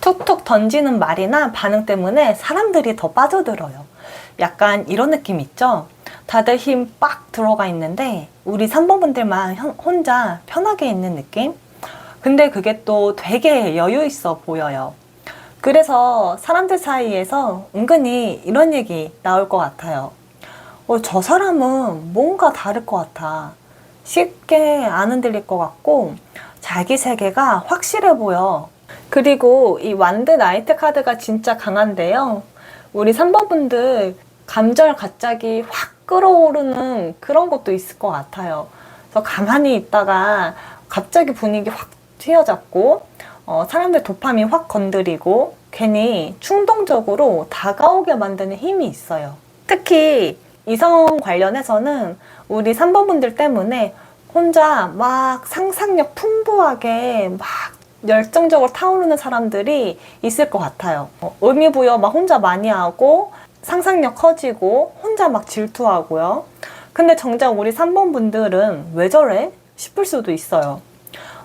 툭툭 던지는 말이나 반응 때문에 사람들이 더 빠져들어요. 약간 이런 느낌 있죠? 다들 힘 빡 들어가 있는데 우리 3번분들만 혼자 편하게 있는 느낌? 근데 그게 또 되게 여유 있어 보여요. 그래서 사람들 사이에서 은근히 이런 얘기 나올 것 같아요. 저 사람은 뭔가 다를 것 같아. 쉽게 안 흔들릴 것 같고 자기 세계가 확실해 보여. 그리고 이 완드 나이트 카드가 진짜 강한데요. 우리 3번분들 감정 갑자기 확 끌어오르는 그런 것도 있을 것 같아요. 그래서 가만히 있다가 갑자기 분위기 확 휘어잡고 사람들 도파민 확 건드리고 괜히 충동적으로 다가오게 만드는 힘이 있어요. 특히 이성 관련해서는 우리 3번분들 때문에 혼자 막 상상력 풍부하게 막 열정적으로 타오르는 사람들이 있을 것 같아요. 의미부여 막 혼자 많이 하고 상상력 커지고 혼자 막 질투하고요. 근데 정작 우리 3번분들은 왜 저래? 싶을 수도 있어요.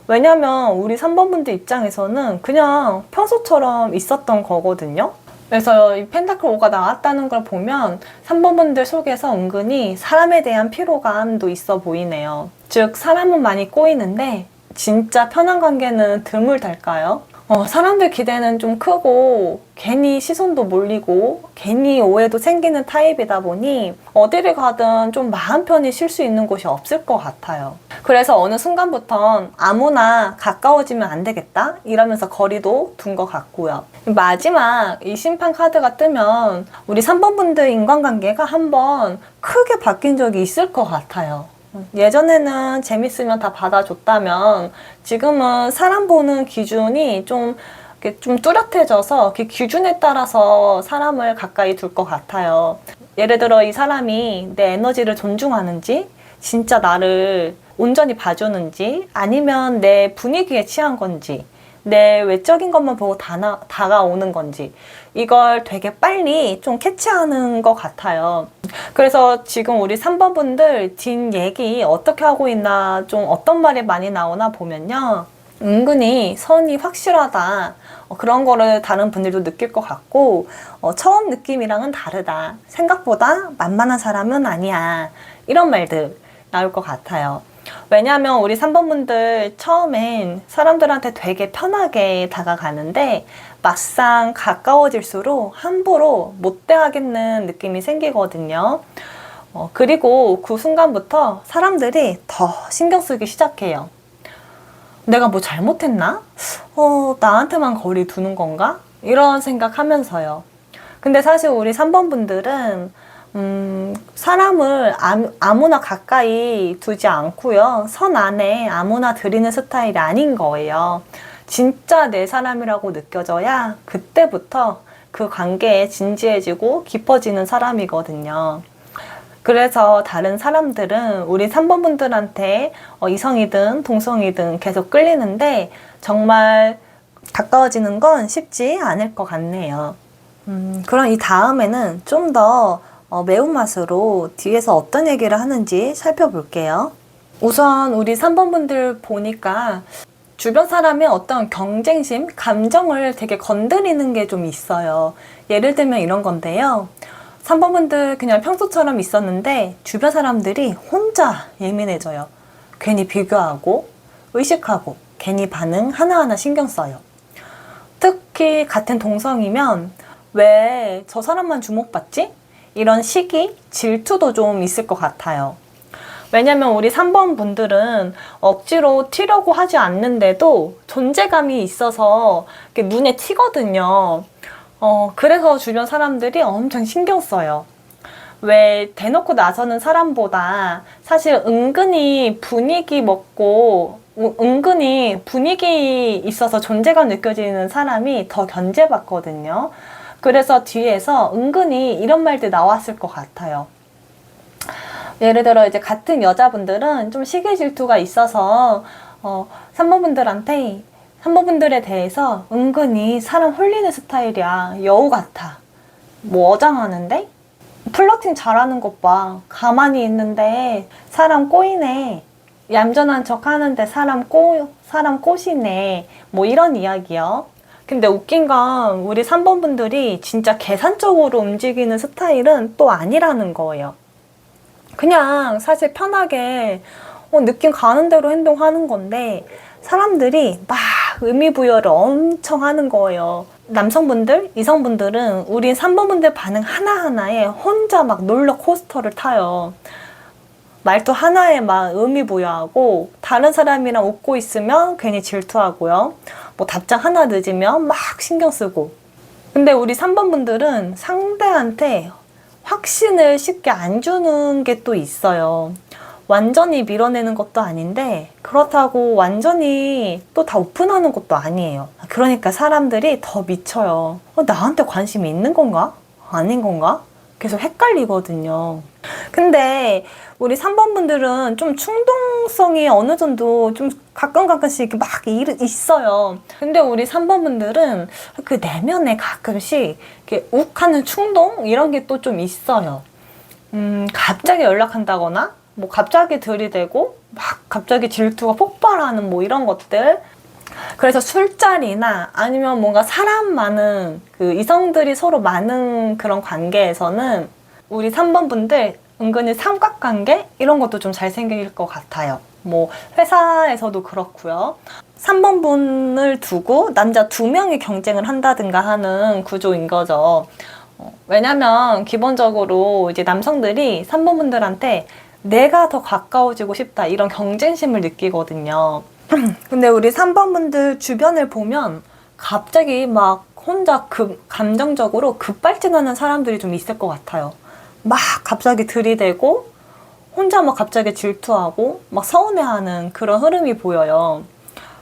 왜냐면 우리 3번분들 입장에서는 그냥 평소처럼 있었던 거거든요. 그래서 이 펜타클 5가 나왔다는 걸 보면 3번분들 속에서 은근히 사람에 대한 피로감도 있어 보이네요. 즉 사람은 많이 꼬이는데 진짜 편한 관계는 드물달까요? 사람들 기대는 좀 크고 괜히 시선도 몰리고 괜히 오해도 생기는 타입이다 보니 어디를 가든 좀 마음 편히 쉴 수 있는 곳이 없을 것 같아요. 그래서 어느 순간부턴 아무나 가까워지면 안 되겠다 이러면서 거리도 둔 것 같고요. 마지막 이 심판 카드가 뜨면 우리 3번분들 인간관계가 한번 크게 바뀐 적이 있을 것 같아요. 예전에는 재밌으면 다 받아줬다면 지금은 사람 보는 기준이 좀 뚜렷해져서 그 기준에 따라서 사람을 가까이 둘 것 같아요. 예를 들어 이 사람이 내 에너지를 존중하는지, 진짜 나를 온전히 봐주는지, 아니면 내 분위기에 취한 건지, 내 외적인 것만 보고 다가오는 건지, 이걸 되게 빨리 좀 캐치하는 것 같아요. 그래서 지금 우리 3번분들 뒷 얘기 어떻게 하고 있나, 좀 어떤 말이 많이 나오나 보면요, 은근히 선이 확실하다, 그런 거를 다른 분들도 느낄 것 같고, 처음 느낌이랑은 다르다, 생각보다 만만한 사람은 아니야, 이런 말들 나올 것 같아요. 왜냐하면 우리 3번분들 처음엔 사람들한테 되게 편하게 다가가는데 막상 가까워질수록 함부로 못 대하겠는 느낌이 생기거든요. 그리고 그 순간부터 사람들이 더 신경 쓰기 시작해요. 내가 뭐 잘못했나? 나한테만 거리 두는 건가? 이런 생각하면서요. 근데 사실 우리 3번분들은 사람을 아무나 가까이 두지 않고요. 선 안에 아무나 들이는 스타일이 아닌 거예요. 진짜 내 사람이라고 느껴져야 그때부터 그 관계에 진지해지고 깊어지는 사람이거든요. 그래서 다른 사람들은 우리 3번분들한테 이성이든 동성이든 계속 끌리는데 정말 가까워지는 건 쉽지 않을 것 같네요. 그럼 이 다음에는 좀 더 매운맛으로 뒤에서 어떤 얘기를 하는지 살펴볼게요. 우선 우리 3번 분들 보니까 주변 사람의 어떤 경쟁심, 감정을 되게 건드리는 게 좀 있어요. 예를 들면 이런 건데요. 3번 분들 그냥 평소처럼 있었는데 주변 사람들이 혼자 예민해져요. 괜히 비교하고 의식하고 괜히 반응 하나하나 신경 써요. 특히 같은 동성이면 왜 저 사람만 주목받지? 이런 시기, 질투도 좀 있을 것 같아요. 왜냐면 우리 3번 분들은 억지로 튀려고 하지 않는데도 존재감이 있어서 눈에 튀거든요. 그래서 주변 사람들이 엄청 신경 써요. 왜 대놓고 나서는 사람보다 사실 은근히 분위기 먹고 은근히 분위기 있어서 존재감 느껴지는 사람이 더 견제받거든요. 그래서 뒤에서 은근히 이런 말들 나왔을 것 같아요. 예를 들어 이제 같은 여자분들은 좀 시기 질투가 있어서 3번분들한테 3번분들에 대해서 은근히 사람 홀리는 스타일이야. 여우 같아. 뭐 어장하는데? 플러팅 잘하는 것 봐. 가만히 있는데 사람 꼬이네. 얌전한 척 하는데 사람 꼬시네. 뭐 이런 이야기요. 근데 웃긴 건 우리 3번 분들이 진짜 계산적으로 움직이는 스타일은 또 아니라는 거예요. 그냥 사실 편하게 느낌 가는 대로 행동하는 건데 사람들이 막 의미 부여를 엄청 하는 거예요. 남성분들, 이성분들은 우리 3번 분들 반응 하나하나에 혼자 막 롤러코스터를 타요. 말투 하나에 막 의미 부여하고 다른 사람이랑 웃고 있으면 괜히 질투하고요. 뭐 답장 하나 늦으면 막 신경 쓰고. 근데 우리 3번 분들은 상대한테 확신을 쉽게 안 주는 게 또 있어요. 완전히 밀어내는 것도 아닌데 그렇다고 완전히 또 다 오픈하는 것도 아니에요. 그러니까 사람들이 더 미쳐요. 나한테 관심이 있는 건가? 아닌 건가? 계속 헷갈리거든요. 근데 우리 3번 분들은 좀 충동성이 어느 정도 좀 가끔씩 막 있어요. 근데 우리 3번 분들은 그 내면에 가끔씩 이렇게 욱하는 충동? 이런 게 또 좀 있어요. 갑자기 연락한다거나 뭐 갑자기 들이대고 막 갑자기 질투가 폭발하는 뭐 이런 것들. 그래서 술자리나 아니면 뭔가 사람 많은 그 이성들이 서로 많은 그런 관계에서는 우리 3번 분들 은근히 삼각관계 이런 것도 좀 잘 생길 것 같아요. 뭐 회사에서도 그렇고요. 3번 분을 두고 남자 2명이 경쟁을 한다든가 하는 구조인 거죠. 왜냐면 기본적으로 이제 남성들이 3번 분들한테 내가 더 가까워지고 싶다 이런 경쟁심을 느끼거든요. 근데 우리 3번 분들 주변을 보면 갑자기 막 혼자 감정적으로 급발진하는 사람들이 좀 있을 것 같아요. 막 갑자기 들이대고 혼자 막 갑자기 질투하고 막 서운해하는 그런 흐름이 보여요.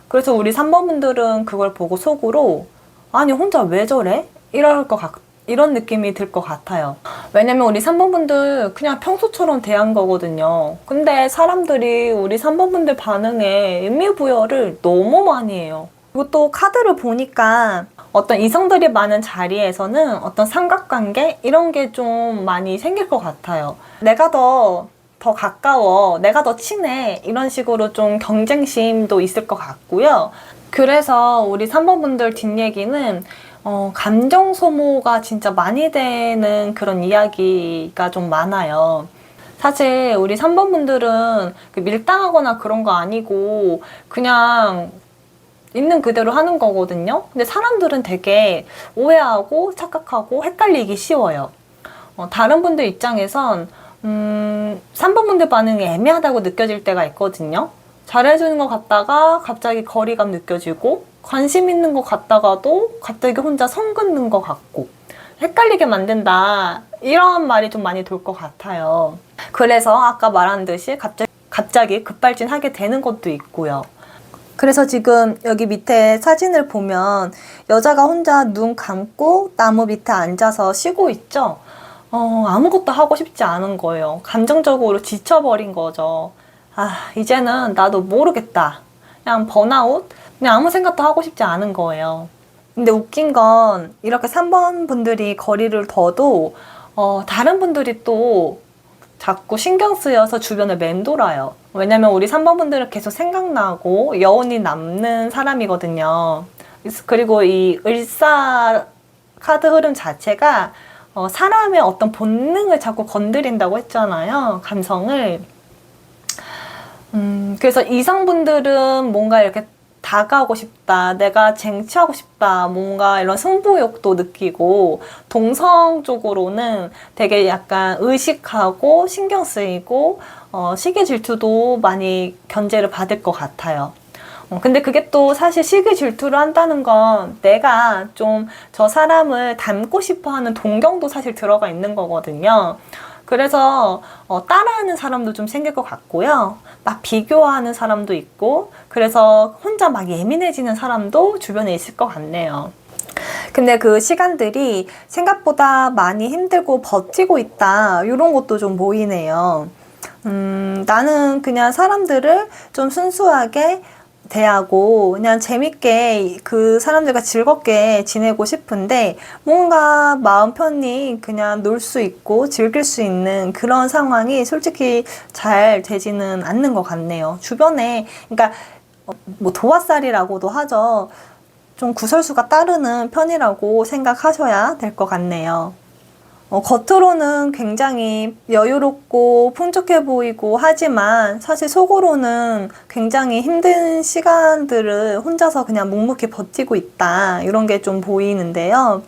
그래서 우리 3번 분들은 그걸 보고 속으로 아니 혼자 왜 저래? 이런 느낌이 들 것 같아요. 왜냐면 우리 3번 분들 그냥 평소처럼 대한 거거든요. 근데 사람들이 우리 3번 분들 반응에 의미부여를 너무 많이 해요. 그리고 또 카드를 보니까 어떤 이성들이 많은 자리에서는 어떤 삼각관계 이런 게 좀 많이 생길 것 같아요. 내가 더 가까워, 내가 더 친해 이런 식으로 좀 경쟁심도 있을 것 같고요. 그래서 우리 3번 분들 뒷얘기는 감정 소모가 진짜 많이 되는 그런 이야기가 좀 많아요. 사실 우리 3번 분들은 밀당하거나 그런 거 아니고 그냥 있는 그대로 하는 거거든요. 근데 사람들은 되게 오해하고 착각하고 헷갈리기 쉬워요. 다른 분들 입장에선 3번 분들 반응이 애매하다고 느껴질 때가 있거든요. 잘해주는 것 같다가 갑자기 거리감 느껴지고 관심 있는 것 같다가도 갑자기 혼자 선 긋는 것 같고 헷갈리게 만든다 이런 말이 좀 많이 돌 것 같아요. 그래서 아까 말한 듯이 갑자기 급발진하게 되는 것도 있고요. 그래서 지금 여기 밑에 사진을 보면 여자가 혼자 눈 감고 나무 밑에 앉아서 쉬고 있죠. 아무것도 하고 싶지 않은 거예요. 감정적으로 지쳐버린 거죠. 이제는 나도 모르겠다. 그냥 번아웃? 그냥 아무 생각도 하고 싶지 않은 거예요. 근데 웃긴 건 이렇게 3번 분들이 거리를 둬도 다른 분들이 또 자꾸 신경 쓰여서 주변을 맴돌아요. 왜냐면 우리 3번 분들은 계속 생각나고 여운이 남는 사람이거든요. 그리고 이 을사 카드 흐름 자체가 사람의 어떤 본능을 자꾸 건드린다고 했잖아요. 감성을. 그래서 이성분들은 뭔가 이렇게 다가오고 싶다, 내가 쟁취하고 싶다, 뭔가 이런 승부욕도 느끼고, 동성 쪽으로는 되게 약간 의식하고 신경 쓰이고, 시기 질투도 많이 견제를 받을 것 같아요. 근데 그게 또 사실 시기 질투를 한다는 건 내가 좀 저 사람을 닮고 싶어 하는 동경도 사실 들어가 있는 거거든요. 그래서 따라하는 사람도 좀 생길 것 같고요. 막 비교하는 사람도 있고, 그래서 혼자 막 예민해지는 사람도 주변에 있을 것 같네요. 근데 그 시간들이 생각보다 많이 힘들고 버티고 있다, 이런 것도 좀 보이네요. 나는 그냥 사람들을 좀 순수하게 대하고 그냥 재밌게 그 사람들과 즐겁게 지내고 싶은데, 뭔가 마음 편히 그냥 놀 수 있고 즐길 수 있는 그런 상황이 솔직히 잘 되지는 않는 것 같네요. 주변에, 그러니까 뭐 도화살이라고도 하죠. 좀 구설수가 따르는 편이라고 생각하셔야 될 것 같네요. 겉으로는 굉장히 여유롭고 풍족해 보이고 하지만 사실 속으로는 굉장히 힘든 시간들을 혼자서 그냥 묵묵히 버티고 있다, 이런 게 좀 보이는데요.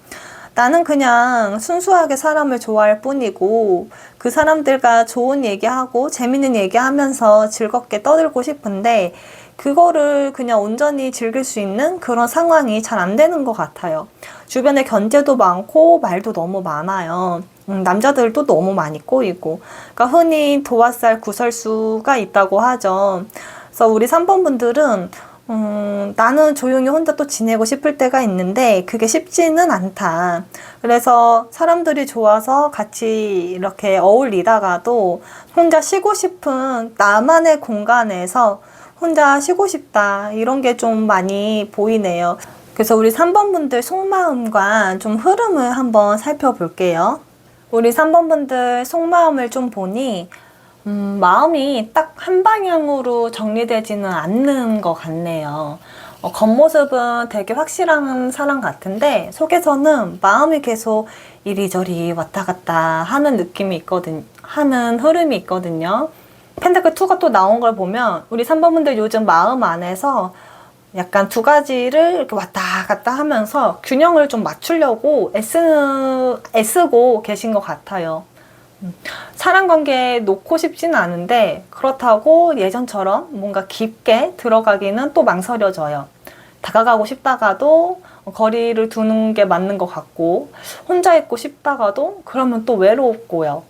나는 그냥 순수하게 사람을 좋아할 뿐이고, 그 사람들과 좋은 얘기하고 재밌는 얘기하면서 즐겁게 떠들고 싶은데, 그거를 그냥 온전히 즐길 수 있는 그런 상황이 잘 안 되는 것 같아요. 주변에 견제도 많고 말도 너무 많아요. 남자들도 너무 많이 꼬이고. 그러니까 흔히 도화살 구설수가 있다고 하죠. 그래서 우리 3번 분들은 나는 조용히 혼자 또 지내고 싶을 때가 있는데 그게 쉽지는 않다. 그래서 사람들이 좋아서 같이 이렇게 어울리다가도 혼자 쉬고 싶은 나만의 공간에서 혼자 쉬고 싶다, 이런 게 좀 많이 보이네요. 그래서 우리 3번 분들 속마음과 좀 흐름을 한번 살펴볼게요. 우리 3번 분들 속마음을 좀 보니 마음이 딱 한 방향으로 정리되지는 않는 것 같네요. 겉모습은 되게 확실한 사람 같은데 속에서는 마음이 계속 이리저리 왔다 갔다 하는 느낌이 있거든, 하는 흐름이 있거든요. 펜타클 2가 또 나온 걸 보면 우리 3번 분들 요즘 마음 안에서 약간 두 가지를 이렇게 왔다 갔다 하면서 균형을 좀 맞추려고 애쓰고 계신 것 같아요. 사람 관계에 놓고 싶지는 않은데 그렇다고 예전처럼 뭔가 깊게 들어가기는 또 망설여져요. 다가가고 싶다가도 거리를 두는 게 맞는 것 같고, 혼자 있고 싶다가도 그러면 또 외롭고요.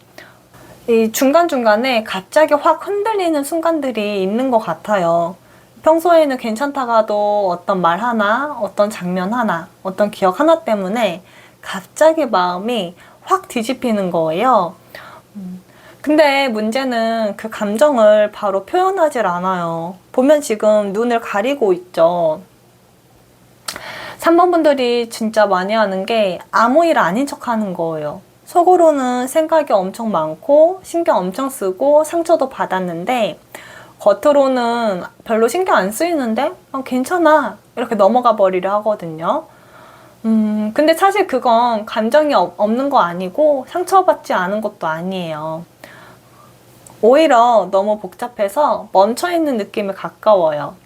이 중간중간에 갑자기 확 흔들리는 순간들이 있는 것 같아요. 평소에는 괜찮다가도 어떤 말 하나, 어떤 장면 하나, 어떤 기억 하나 때문에 갑자기 마음이 확 뒤집히는 거예요. 근데 문제는 그 감정을 바로 표현하질 않아요. 보면 지금 눈을 가리고 있죠. 3번 분들이 진짜 많이 하는 게 아무 일 아닌 척 하는 거예요. 속으로는 생각이 엄청 많고 신경 엄청 쓰고 상처도 받았는데 겉으로는 별로 신경 안 쓰이는데 괜찮아, 이렇게 넘어가 버리려 하거든요. 근데 사실 그건 감정이 없는 거 아니고 상처받지 않은 것도 아니에요. 오히려 너무 복잡해서 멈춰있는 느낌에 가까워요.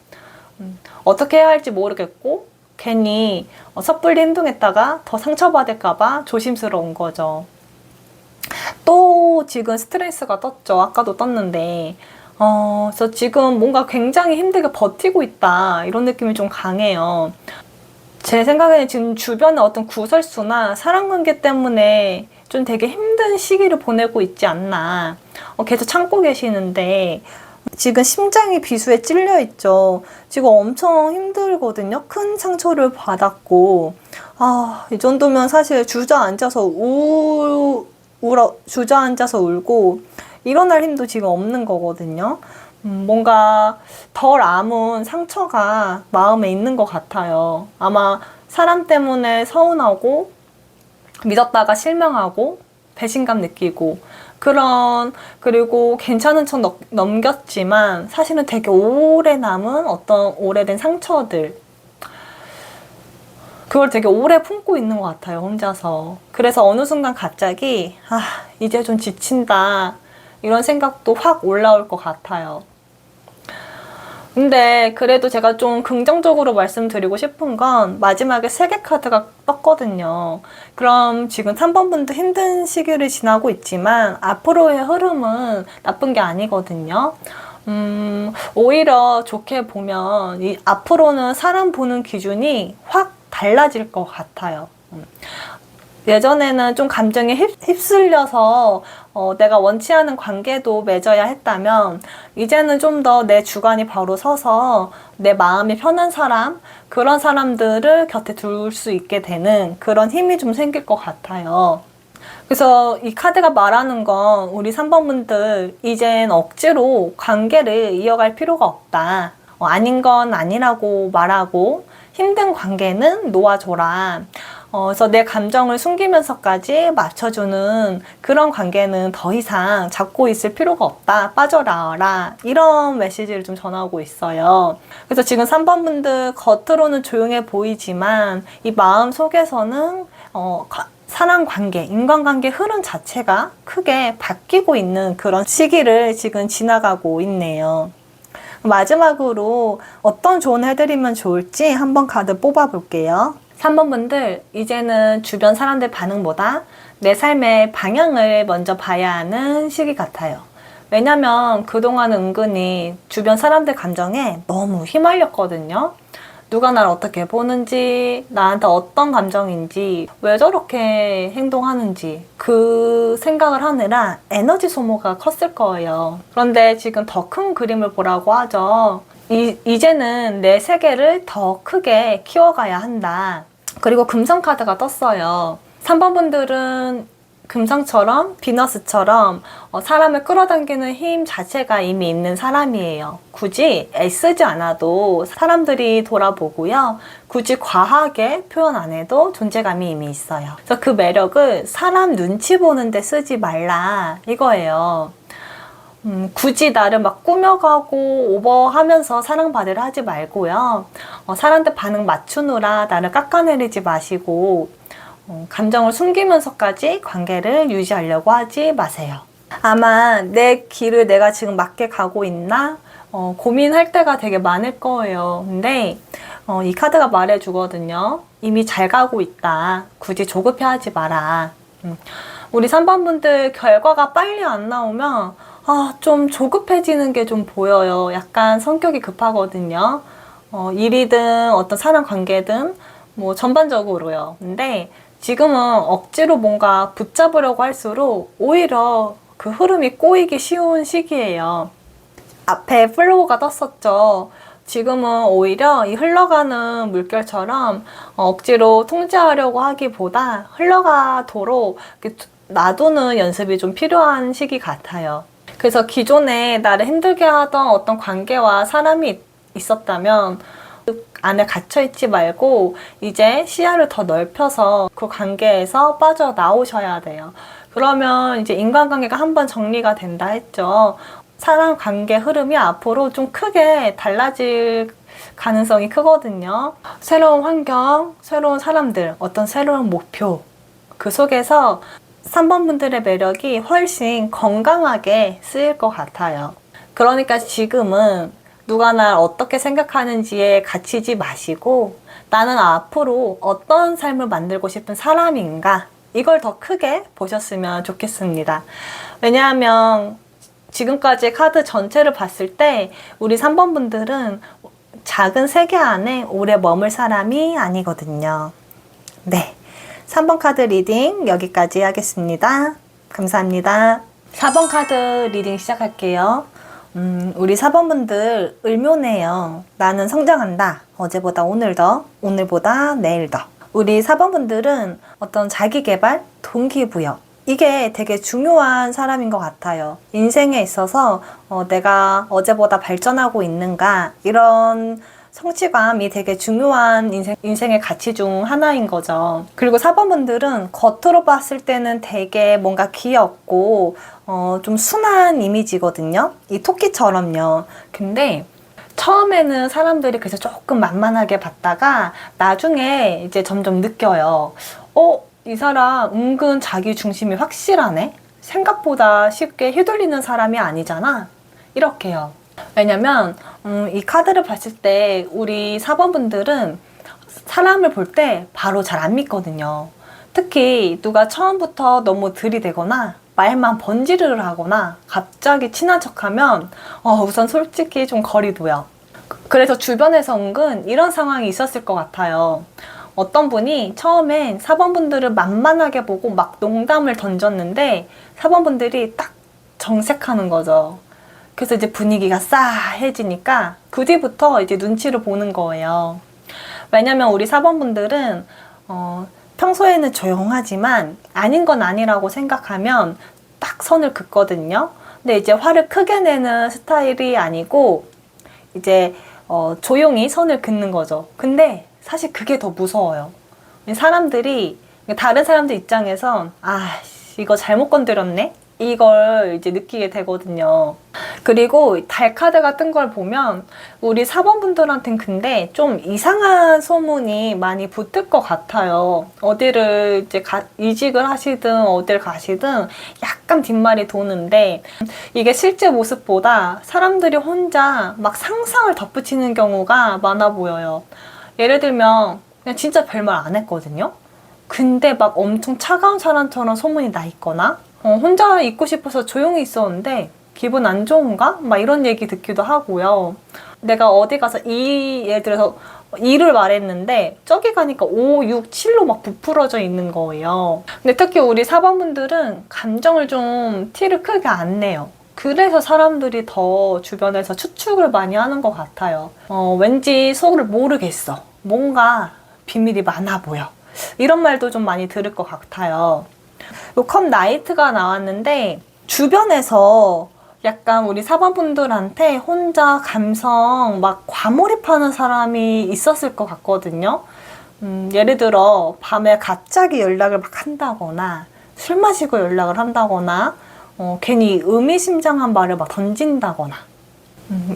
어떻게 해야 할지 모르겠고 괜히 섣불리 행동했다가 더 상처받을까봐 조심스러운 거죠. 또 지금 스트레스가 떴죠. 아까도 떴는데 그래서 지금 뭔가 굉장히 힘들게 버티고 있다, 이런 느낌이 좀 강해요. 제 생각에는 지금 주변에 어떤 구설수나 사람관계 때문에 좀 되게 힘든 시기를 보내고 있지 않나. 계속 참고 계시는데 지금 심장이 비수에 찔려 있죠. 지금 엄청 힘들거든요. 큰 상처를 받았고, 이 정도면 사실 주저앉아서 울고 일어날 힘도 지금 없는 거거든요. 뭔가 덜 아문 상처가 마음에 있는 것 같아요. 아마 사람 때문에 서운하고 믿었다가 실망하고 배신감 느끼고 그리고 괜찮은 척 넘겼지만 사실은 되게 오래 남은 어떤 오래된 상처들, 그걸 되게 오래 품고 있는 것 같아요, 혼자서. 그래서 어느 순간 갑자기 이제 좀 지친다 이런 생각도 확 올라올 것 같아요. 근데 그래도 제가 좀 긍정적으로 말씀드리고 싶은 건 마지막에 3개 카드가 떴거든요. 그럼 지금 3번 분도 힘든 시기를 지나고 있지만 앞으로의 흐름은 나쁜 게 아니거든요. 오히려 좋게 보면 앞으로는 사람 보는 기준이 확 달라질 것 같아요. 예전에는 좀 감정에 휩쓸려서 내가 원치 않은 관계도 맺어야 했다면 이제는 좀 더 내 주관이 바로 서서 내 마음이 편한 사람, 그런 사람들을 곁에 둘 수 있게 되는 그런 힘이 좀 생길 것 같아요. 그래서 이 카드가 말하는 건 우리 3번 분들 이젠 억지로 관계를 이어갈 필요가 없다. 아닌 건 아니라고 말하고 힘든 관계는 놓아줘라. 그래서 내 감정을 숨기면서까지 맞춰주는 그런 관계는 더 이상 잡고 있을 필요가 없다. 빠져나와라. 이런 메시지를 좀 전하고 있어요. 그래서 지금 3번 분들 겉으로는 조용해 보이지만 이 마음 속에서는 사람 관계, 인간관계 흐름 자체가 크게 바뀌고 있는 그런 시기를 지금 지나가고 있네요. 마지막으로 어떤 조언을 해드리면 좋을지 한번 카드 뽑아볼게요. 3번 분들, 이제는 주변 사람들 반응보다 내 삶의 방향을 먼저 봐야 하는 시기 같아요. 왜냐면 그동안 은근히 주변 사람들 감정에 너무 휘말렸거든요. 누가 날 어떻게 보는지, 나한테 어떤 감정인지, 왜 저렇게 행동하는지 그 생각을 하느라 에너지 소모가 컸을 거예요. 그런데 지금 더 큰 그림을 보라고 하죠. 이제는 내 세계를 더 크게 키워가야 한다. 그리고 금성 카드가 떴어요. 3번 분들은 금성처럼 비너스처럼 사람을 끌어당기는 힘 자체가 이미 있는 사람이에요. 굳이 애쓰지 않아도 사람들이 돌아보고요. 굳이 과하게 표현 안 해도 존재감이 이미 있어요. 그래서 그 매력을 사람 눈치 보는데 쓰지 말라 이거예요. 굳이 나를 막 꾸며가고 오버하면서 사랑받으려 하지 말고요. 사람들 반응 맞추느라 나를 깎아내리지 마시고 감정을 숨기면서까지 관계를 유지하려고 하지 마세요. 아마 내 길을 내가 지금 맞게 가고 있나? 고민할 때가 되게 많을 거예요. 근데 이 카드가 말해주거든요. 이미 잘 가고 있다. 굳이 조급해하지 마라. 우리 3번 분들 결과가 빨리 안 나오면 좀 조급해지는 게 좀 보여요. 약간 성격이 급하거든요. 일이든 어떤 사람 관계든 뭐 전반적으로요. 근데 지금은 억지로 뭔가 붙잡으려고 할수록 오히려 그 흐름이 꼬이기 쉬운 시기예요. 앞에 플로우가 떴었죠. 지금은 오히려 이 흘러가는 물결처럼 억지로 통제하려고 하기보다 흘러가도록 놔두는 연습이 좀 필요한 시기 같아요. 그래서 기존에 나를 힘들게 하던 어떤 관계와 사람이 있었다면 그 안에 갇혀있지 말고 이제 시야를 더 넓혀서 그 관계에서 빠져나오셔야 돼요. 그러면 이제 인간관계가 한번 정리가 된다 했죠. 사람 관계 흐름이 앞으로 좀 크게 달라질 가능성이 크거든요. 새로운 환경, 새로운 사람들, 어떤 새로운 목표, 그 속에서 3번 분들의 매력이 훨씬 건강하게 쓰일 것 같아요. 그러니까 지금은 누가 날 어떻게 생각하는지에 갇히지 마시고 나는 앞으로 어떤 삶을 만들고 싶은 사람인가, 이걸 더 크게 보셨으면 좋겠습니다. 왜냐하면 지금까지 카드 전체를 봤을 때 우리 3번 분들은 작은 세계 안에 오래 머물 사람이 아니거든요. 네, 3번 카드 리딩 여기까지 하겠습니다. 감사합니다. 4번 카드 리딩 시작할게요. 우리 4번 분들 을묘네요. 나는 성장한다. 어제보다 오늘 더, 오늘보다 내일 더. 우리 4번 분들은 어떤 자기개발, 동기부여, 이게 되게 중요한 사람인 것 같아요. 인생에 있어서 내가 어제보다 발전하고 있는가, 이런 성취감이 되게 중요한 인생의 가치 중 하나인 거죠. 그리고 4번분들은 겉으로 봤을 때는 되게 뭔가 귀엽고 좀 순한 이미지거든요. 이 토끼처럼요. 근데 처음에는 사람들이 그래서 조금 만만하게 봤다가 나중에 이제 점점 느껴요. 이 사람 은근 자기 중심이 확실하네? 생각보다 쉽게 휘둘리는 사람이 아니잖아? 이렇게요. 왜냐면 이 카드를 봤을 때 우리 4번분들은 사람을 볼 때 바로 잘 안 믿거든요. 특히 누가 처음부터 너무 들이대거나 말만 번지르르 하거나 갑자기 친한 척하면 우선 솔직히 좀 거리 둬요. 그래서 주변에서 은근 이런 상황이 있었을 것 같아요. 어떤 분이 처음엔 4번분들을 만만하게 보고 막 농담을 던졌는데 4번분들이 딱 정색하는 거죠. 그래서 이제 분위기가 싸해지니까 그 뒤부터 이제 눈치를 보는 거예요. 왜냐면 우리 4번분들은 평소에는 조용하지만 아닌 건 아니라고 생각하면 딱 선을 긋거든요. 근데 이제 화를 크게 내는 스타일이 아니고 이제 조용히 선을 긋는 거죠. 근데 사실 그게 더 무서워요. 사람들이 다른 사람들 입장에선 이거 잘못 건드렸네? 이걸 이제 느끼게 되거든요. 그리고 달 카드가 뜬 걸 보면 우리 4번분들한텐 근데 좀 이상한 소문이 많이 붙을 것 같아요. 어디를 이제 이직을 하시든 어딜 가시든 약간 뒷말이 도는데 이게 실제 모습보다 사람들이 혼자 막 상상을 덧붙이는 경우가 많아 보여요. 예를 들면 그냥 진짜 별말 안 했거든요. 근데 막 엄청 차가운 사람처럼 소문이 나 있거나 혼자 있고 싶어서 조용히 있었는데 기분 안 좋은가? 막 이런 얘기 듣기도 하고요. 내가 어디 가서 예를 들어서 2를 말했는데 저기 가니까 5, 6, 7로 막 부풀어져 있는 거예요. 근데 특히 우리 4번분들은 감정을 좀 티를 크게 안 내요. 그래서 사람들이 더 주변에서 추측을 많이 하는 것 같아요. 왠지 속을 모르겠어. 뭔가 비밀이 많아 보여. 이런 말도 좀 많이 들을 것 같아요. 컵 나이트가 나왔는데 주변에서 약간 우리 4번분들한테 혼자 감성 막 과몰입하는 사람이 있었을 것 같거든요. 예를 들어 밤에 갑자기 연락을 막 한다거나 술 마시고 연락을 한다거나 괜히 의미심장한 말을 막 던진다거나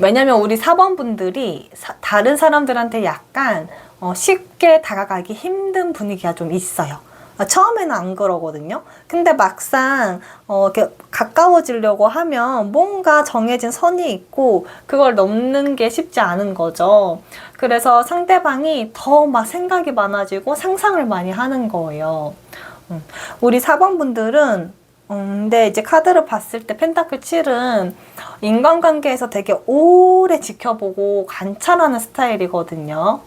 왜냐면 우리 4번분들이 다른 사람들한테 약간 쉽게 다가가기 힘든 분위기가 좀 있어요. 처음에는 안 그러거든요. 근데 막상 이렇게 가까워지려고 하면 뭔가 정해진 선이 있고 그걸 넘는 게 쉽지 않은 거죠. 그래서 상대방이 더 막 생각이 많아지고 상상을 많이 하는 거예요. 우리 4번분들은 근데 이제 카드를 봤을 때 펜타클 7은 인간관계에서 되게 오래 지켜보고 관찰하는 스타일이거든요.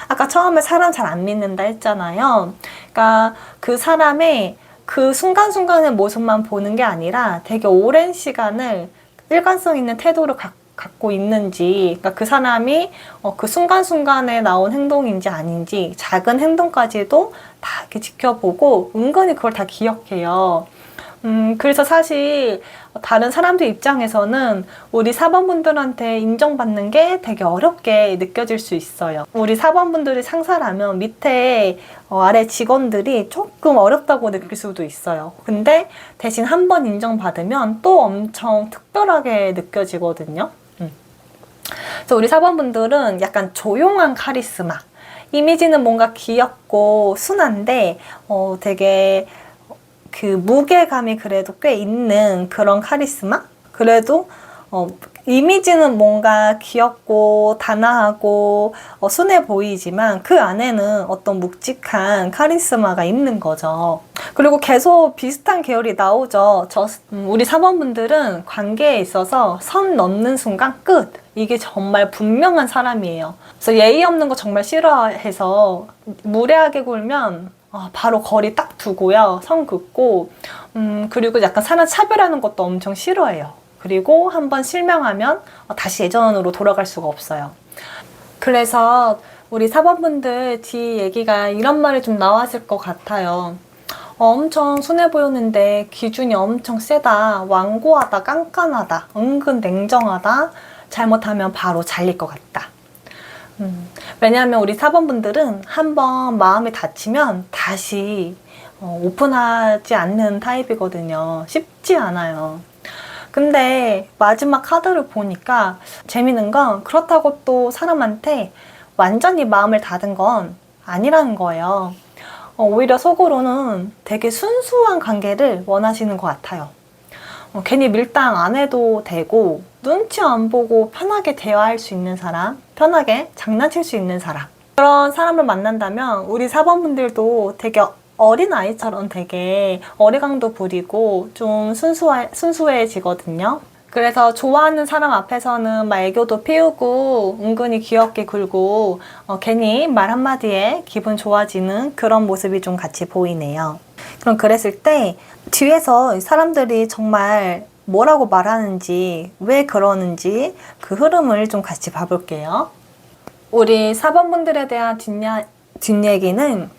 아까 처음에 사람 잘 안 믿는다 했잖아요. 그러니까 그 사람의 그 순간순간의 모습만 보는 게 아니라 되게 오랜 시간을 일관성 있는 태도를 갖고 있는지, 그러니까 그 사람이 그 순간순간에 나온 행동인지 아닌지 작은 행동까지도 다 이렇게 지켜보고 은근히 그걸 다 기억해요. 그래서 사실 다른 사람들 입장에서는 우리 4번분들한테 인정받는 게 되게 어렵게 느껴질 수 있어요. 우리 4번분들이 상사라면 밑에 아래 직원들이 조금 어렵다고 느낄 수도 있어요. 근데 대신 한 번 인정받으면 또 엄청 특별하게 느껴지거든요. 그래서 우리 4번분들은 약간 조용한 카리스마. 이미지는 뭔가 귀엽고 순한데 되게 그 무게감이 그래도 꽤 있는 그런 카리스마? 그래도 이미지는 뭔가 귀엽고 단아하고 순해 보이지만 그 안에는 어떤 묵직한 카리스마가 있는 거죠. 그리고 계속 비슷한 계열이 나오죠. 우리 3번분들은 관계에 있어서 선 넘는 순간 끝! 이게 정말 분명한 사람이에요. 그래서 예의 없는 거 정말 싫어해서 무례하게 굴면 바로 거리 딱 두고요. 선 긋고 그리고 약간 사람 차별하는 것도 엄청 싫어해요. 그리고 한번 실명하면 다시 예전으로 돌아갈 수가 없어요. 그래서 우리 4번분들 뒤 얘기가 이런 말이 좀 나왔을 것 같아요. 엄청 순해 보였는데 기준이 엄청 세다. 완고하다. 깐깐하다. 은근 냉정하다. 잘못하면 바로 잘릴 것 같다. 왜냐하면 우리 4번분들은 한번 마음이 닫히면 다시 오픈하지 않는 타입이거든요. 쉽지 않아요. 근데 마지막 카드를 보니까 재밌는 건 그렇다고 또 사람한테 완전히 마음을 닫은 건 아니라는 거예요. 오히려 속으로는 되게 순수한 관계를 원하시는 것 같아요. 괜히 밀당 안 해도 되고 눈치 안 보고 편하게 대화할 수 있는 사람, 편하게 장난칠 수 있는 사람, 그런 사람을 만난다면 우리 4번분들도 되게 어린아이처럼 되게 어리광도 부리고 좀 순수해지거든요. 그래서 좋아하는 사람 앞에서는 막 애교도 피우고 은근히 귀엽게 굴고 괜히 말 한마디에 기분 좋아지는 그런 모습이 좀 같이 보이네요. 그럼 그랬을 때 뒤에서 사람들이 정말 뭐라고 말하는지, 왜 그러는지 그 흐름을 좀 같이 봐볼게요. 우리 4번분들에 대한 뒷얘기는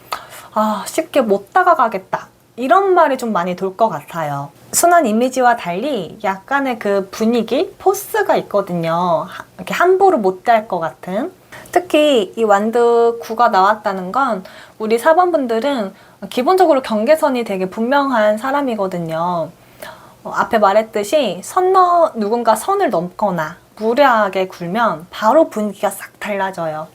쉽게 못 다가가겠다, 이런 말이 좀 많이 돌 것 같아요. 순한 이미지와 달리 약간의 그 분위기, 포스가 있거든요. 이렇게 함부로 못 될 것 같은. 특히 이 완드 9가 나왔다는 건 우리 4번분들은 기본적으로 경계선이 되게 분명한 사람이거든요. 앞에 말했듯이 누군가 선을 넘거나 무례하게 굴면 바로 분위기가 싹 달라져요.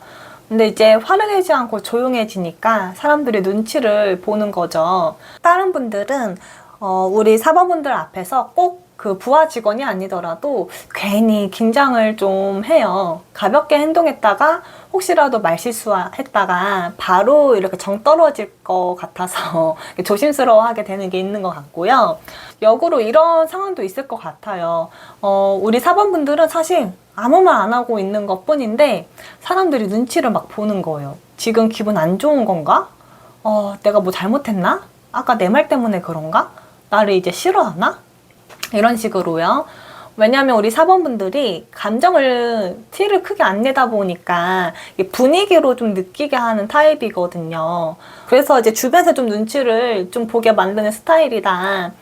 근데 이제 화를 내지 않고 조용해지니까 사람들이 눈치를 보는 거죠. 다른 분들은 우리 4번분들 앞에서 꼭 그 부하 직원이 아니더라도 괜히 긴장을 좀 해요. 가볍게 행동했다가 혹시라도 말실수했다가 바로 이렇게 정 떨어질 것 같아서 조심스러워하게 되는 게 있는 것 같고요. 역으로 이런 상황도 있을 것 같아요. 우리 4번분들은 사실 아무 말 안 하고 있는 것 뿐인데 사람들이 눈치를 막 보는 거예요. 지금 기분 안 좋은 건가? 내가 뭐 잘못했나? 아까 내 말 때문에 그런가? 나를 이제 싫어하나? 이런 식으로요. 왜냐하면 우리 4번분들이 감정을 티를 크게 안 내다 보니까 분위기로 좀 느끼게 하는 타입이거든요. 그래서 이제 주변에서 좀 눈치를 좀 보게 만드는 스타일이다.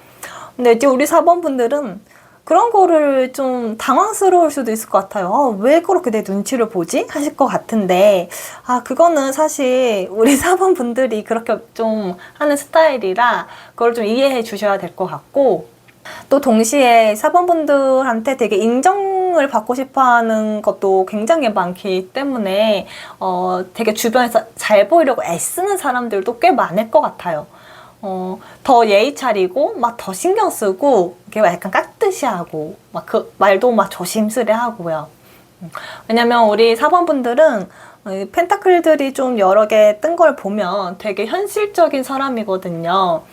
근데 이제 우리 4번분들은 그런 거를 좀 당황스러울 수도 있을 것 같아요. 왜 그렇게 내 눈치를 보지? 하실 것 같은데, 그거는 사실 우리 4번분들이 그렇게 좀 하는 스타일이라 그걸 좀 이해해 주셔야 될 것 같고, 또 동시에 4번분들한테 되게 인정을 받고 싶어 하는 것도 굉장히 많기 때문에 되게 주변에서 잘 보이려고 애쓰는 사람들도 꽤 많을 것 같아요. 더 예의 차리고 막 더 신경 쓰고 이렇게 약간 깍듯이 하고 막 그 말도 막 조심스레 하고요. 왜냐면 우리 4번분들은 펜타클들이 좀 여러 개 뜬 걸 보면 되게 현실적인 사람이거든요.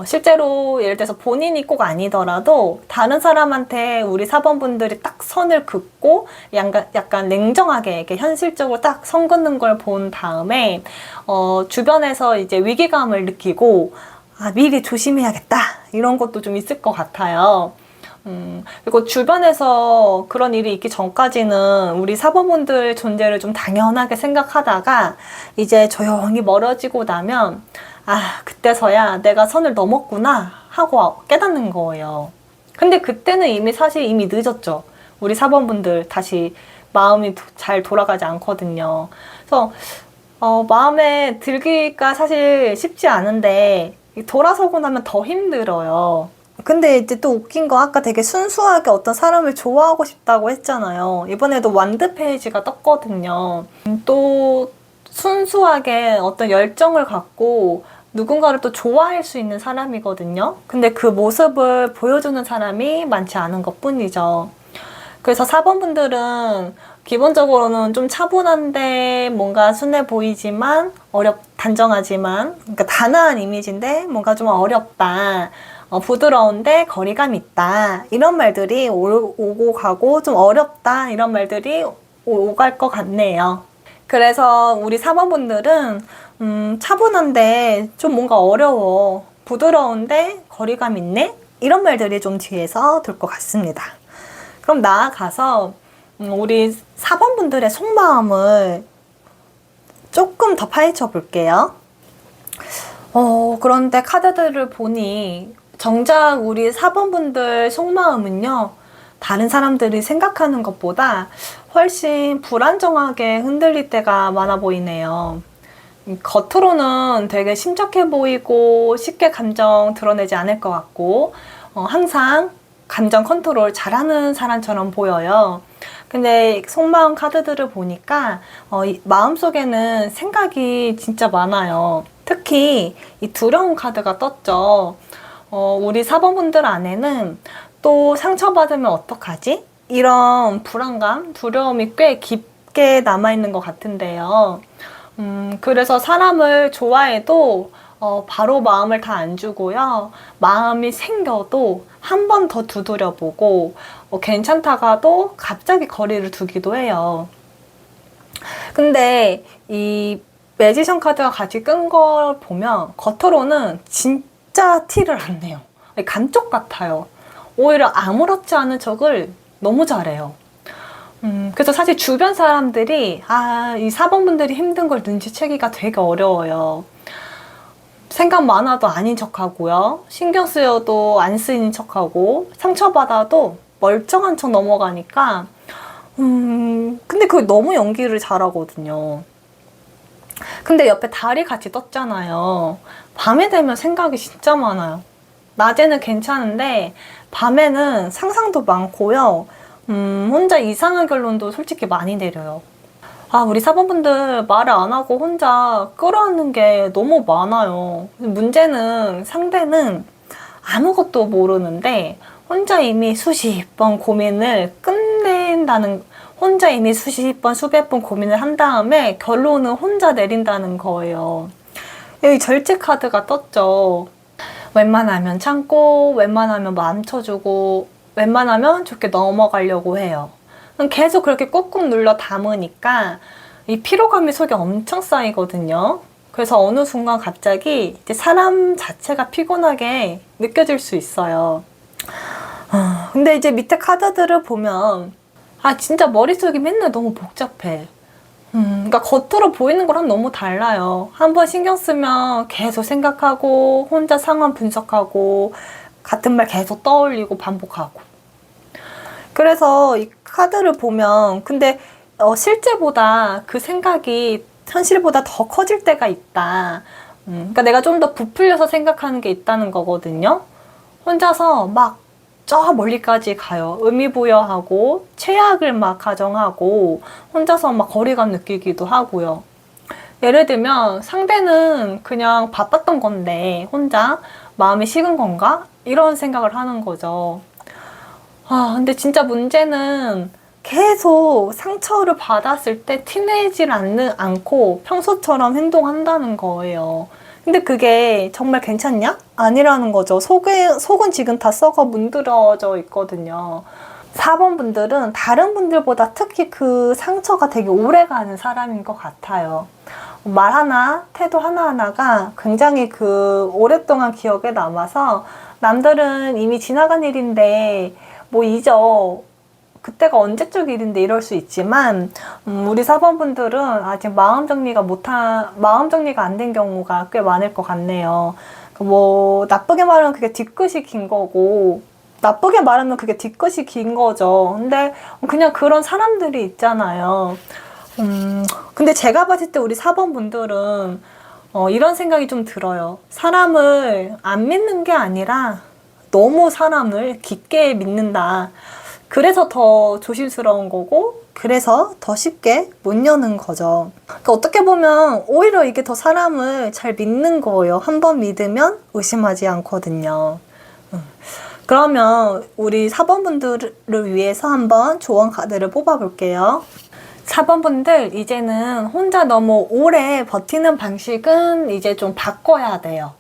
실제로 예를 들어서 본인이 꼭 아니더라도 다른 사람한테 우리 4번분들이 딱 선을 긋고 약간 냉정하게 이렇게 현실적으로 딱 선 긋는 걸 본 다음에 주변에서 이제 위기감을 느끼고 미리 조심해야겠다, 이런 것도 좀 있을 것 같아요. 그리고 주변에서 그런 일이 있기 전까지는 우리 4번분들 존재를 좀 당연하게 생각하다가 이제 조용히 멀어지고 나면 그때서야 내가 선을 넘었구나 하고 깨닫는 거예요. 근데 그때는 이미 늦었죠. 우리 4번분들 다시 마음이 잘 돌아가지 않거든요. 그래서 마음에 들기가 사실 쉽지 않은데 돌아서고 나면 더 힘들어요. 근데 이제 또 웃긴 거, 아까 되게 순수하게 어떤 사람을 좋아하고 싶다고 했잖아요. 이번에도 완드 페이지가 떴거든요. 또 순수하게 어떤 열정을 갖고 누군가를 또 좋아할 수 있는 사람이거든요. 근데 그 모습을 보여주는 사람이 많지 않은 것 뿐이죠. 그래서 4번분들은 기본적으로는 좀 차분한데 뭔가 순해 보이지만 단정하지만, 그러니까 단아한 이미지인데 뭔가 좀 어렵다, 부드러운데 거리감 있다, 이런 말들이 오고 가고, 좀 어렵다, 이런 말들이 오갈 것 같네요. 그래서 우리 4번분들은 차분한데 좀 뭔가 어려워, 부드러운데 거리감 있네, 이런 말들이 좀 뒤에서 돌 것 같습니다. 그럼 나아가서 우리 4번분들의 속마음을 조금 더 파헤쳐 볼게요. 그런데 카드들을 보니 정작 우리 4번분들 속마음은요, 다른 사람들이 생각하는 것보다 훨씬 불안정하게 흔들릴 때가 많아 보이네요. 겉으로는 되게 심착해 보이고 쉽게 감정 드러내지 않을 것 같고 항상 감정 컨트롤 잘하는 사람처럼 보여요. 근데 속마음 카드들을 보니까 마음속에는 생각이 진짜 많아요. 특히 이 두려움 카드가 떴죠. 우리 4번분들 안에는 또 상처받으면 어떡하지? 이런 불안감, 두려움이 꽤 깊게 남아있는 것 같은데요. 그래서 사람을 좋아해도 바로 마음을 다 안 주고요. 마음이 생겨도 한 번 더 두드려보고 괜찮다가도 갑자기 거리를 두기도 해요. 근데 이 매지션 카드가 같이 끈 걸 보면 겉으로는 진짜 티를 안 내요. 감쪽 같아요. 오히려 아무렇지 않은 척을 너무 잘해요. 그래서 사실 주변 사람들이 이 4번분들이 힘든 걸 눈치채기가 되게 어려워요. 생각 많아도 아닌 척하고요. 신경 쓰여도 안 쓰이는 척하고 상처받아도 멀쩡한 척 넘어가니까 근데 그게 너무 연기를 잘하거든요. 근데 옆에 달이 같이 떴잖아요. 밤에 되면 생각이 진짜 많아요. 낮에는 괜찮은데 밤에는 상상도 많고요. 혼자 이상한 결론도 솔직히 많이 내려요. 우리 4번분들 말을 안 하고 혼자 끌어안는 게 너무 많아요. 문제는 상대는 아무것도 모르는데 혼자 이미 수십 번 고민을 끝낸다는, 혼자 이미 수십 번, 수백 번 고민을 한 다음에 결론을 혼자 내린다는 거예요. 여기 절제 카드가 떴죠. 웬만하면 참고, 웬만하면 마음 쳐주고, 웬만하면 좋게 넘어가려고 해요. 계속 그렇게 꾹꾹 눌러 담으니까 이 피로감이 속에 엄청 쌓이거든요. 그래서 어느 순간 갑자기 이제 사람 자체가 피곤하게 느껴질 수 있어요. 근데 이제 밑에 카드들을 보면 진짜 머릿속이 맨날 너무 복잡해. 그러니까 겉으로 보이는 거랑 너무 달라요. 한번 신경 쓰면 계속 생각하고 혼자 상황 분석하고 같은 말 계속 떠올리고 반복하고. 그래서 이 카드를 보면 근데 실제보다 그 생각이 현실보다 더 커질 때가 있다. 그러니까 내가 좀 더 부풀려서 생각하는 게 있다는 거거든요. 혼자서 막 저 멀리까지 가요. 의미부여하고 최악을 막 가정하고 혼자서 막 거리감 느끼기도 하고요. 예를 들면 상대는 그냥 바빴던 건데 혼자 마음이 식은 건가? 이런 생각을 하는 거죠. 근데 진짜 문제는 계속 상처를 받았을 때 티내질 않고 평소처럼 행동한다는 거예요. 근데 그게 정말 괜찮냐? 아니라는 거죠. 속은 지금 다 썩어 문드러져 있거든요. 4번 분들은 다른 분들보다 특히 그 상처가 되게 오래 가는 사람인 것 같아요. 말 하나, 태도 하나하나가 굉장히 오랫동안 기억에 남아서 남들은 이미 지나간 일인데 뭐 잊어. 그때가 언제적 일인데 이럴 수 있지만 우리 4번 분들은 아직 마음 정리가 안 된 경우가 꽤 많을 것 같네요. 뭐 나쁘게 말하면 그게 뒤끝이 긴 거고 나쁘게 말하면 그게 뒤끝이 긴 거죠. 근데 그냥 그런 사람들이 있잖아요. 근데 제가 봤을 때 우리 4번 분들은 이런 생각이 좀 들어요. 사람을 안 믿는 게 아니라 너무 사람을 깊게 믿는다. 그래서 더 조심스러운 거고 그래서 더 쉽게 못 여는 거죠. 그러니까 어떻게 보면 오히려 이게 더 사람을 잘 믿는 거예요. 한번 믿으면 의심하지 않거든요. 그러면 우리 4번분들을 위해서 한번 조언 카드를 뽑아볼게요. 4번분들 이제는 혼자 너무 오래 버티는 방식은 이제 좀 바꿔야 돼요.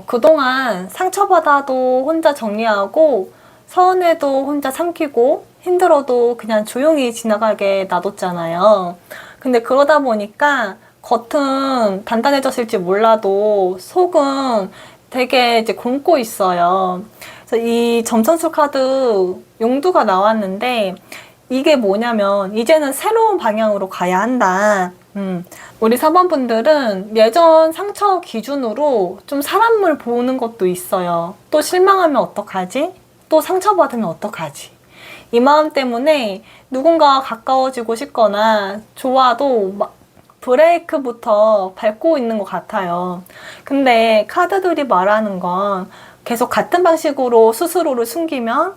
그동안 상처받아도 혼자 정리하고 서운해도 혼자 삼키고 힘들어도 그냥 조용히 지나가게 놔뒀잖아요. 근데 그러다 보니까 겉은 단단해졌을지 몰라도 속은 되게 이제 곪고 있어요. 그래서 이 점선수 카드 용두가 나왔는데 이게 뭐냐면 이제는 새로운 방향으로 가야 한다. 우리 4번분들은 예전 상처 기준으로 좀 사람을 보는 것도 있어요. 또 실망하면 어떡하지? 또 상처받으면 어떡하지? 이 마음 때문에 누군가와 가까워지고 싶거나 좋아도 막 브레이크부터 밟고 있는 것 같아요. 근데 카드들이 말하는 건 계속 같은 방식으로 스스로를 숨기면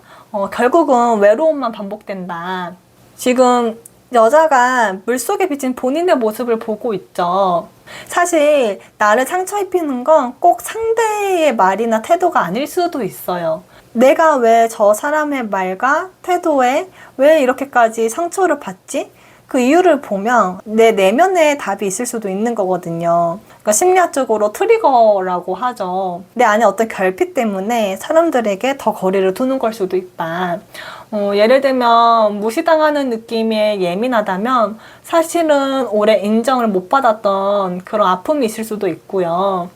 결국은 외로움만 반복된다. 지금 여자가 물속에 비친 본인의 모습을 보고 있죠. 사실 나를 상처 입히는 건 꼭 상대의 말이나 태도가 아닐 수도 있어요. 내가 왜 저 사람의 말과 태도에 왜 이렇게까지 상처를 받지? 그 이유를 보면 내 내면에 답이 있을 수도 있는 거거든요. 그러니까 심리학적으로 트리거라고 하죠. 내 안에 어떤 결핍 때문에 사람들에게 더 거리를 두는 걸 수도 있다. 예를 들면 무시당하는 느낌에 예민하다면 사실은 오래 인정을 못 받았던 그런 아픔이 있을 수도 있고요.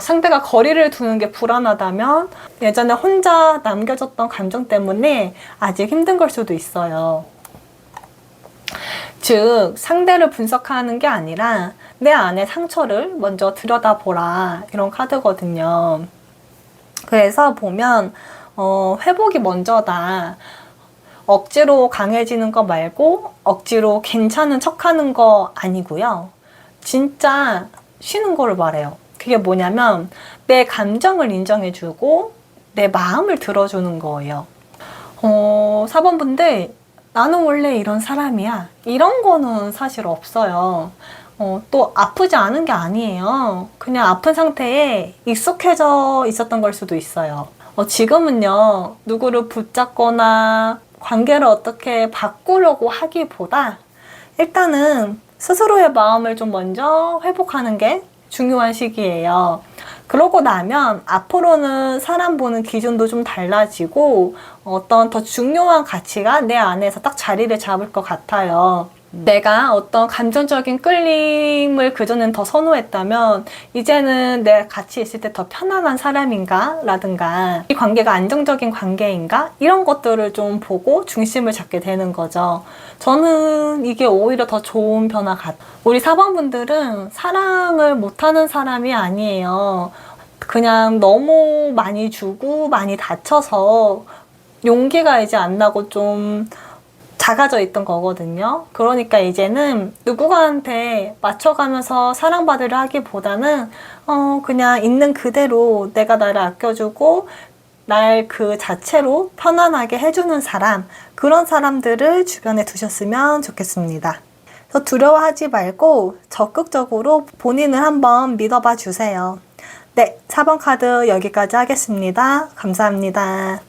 상대가 거리를 두는 게 불안하다면 예전에 혼자 남겨졌던 감정 때문에 아직 힘든 걸 수도 있어요. 즉, 상대를 분석하는 게 아니라 내 안의 상처를 먼저 들여다보라. 이런 카드거든요. 그래서 보면, 회복이 먼저다. 억지로 강해지는 거 말고 억지로 괜찮은 척 하는 거 아니고요. 진짜 쉬는 거를 말해요. 그게 뭐냐면 내 감정을 인정해주고 내 마음을 들어주는 거예요. 4번분들 나는 원래 이런 사람이야. 이런 거는 사실 없어요. 또 아프지 않은 게 아니에요. 그냥 아픈 상태에 익숙해져 있었던 걸 수도 있어요. 지금은요, 누구를 붙잡거나 관계를 어떻게 바꾸려고 하기보다 일단은 스스로의 마음을 좀 먼저 회복하는 게 중요한 시기예요. 그러고 나면 앞으로는 사람 보는 기준도 좀 달라지고 어떤 더 중요한 가치가 내 안에서 딱 자리를 잡을 것 같아요. 내가 어떤 감정적인 끌림을 그전엔 더 선호했다면 이제는 내가 같이 있을 때 더 편안한 사람인가? 라든가 이 관계가 안정적인 관계인가? 이런 것들을 좀 보고 중심을 잡게 되는 거죠. 저는 이게 오히려 더 좋은 변화 같아요. 우리 4번분들은 사랑을 못하는 사람이 아니에요. 그냥 너무 많이 주고 많이 다쳐서 용기가 이제 안 나고 좀 작아져 있던 거거든요. 그러니까 이제는 누구한테 맞춰가면서 사랑받으려 하기보다는 그냥 있는 그대로 내가 나를 아껴주고 날 그 자체로 편안하게 해주는 사람, 그런 사람들을 주변에 두셨으면 좋겠습니다. 그래서 두려워하지 말고 적극적으로 본인을 한번 믿어봐 주세요. 네, 4번 카드 여기까지 하겠습니다. 감사합니다.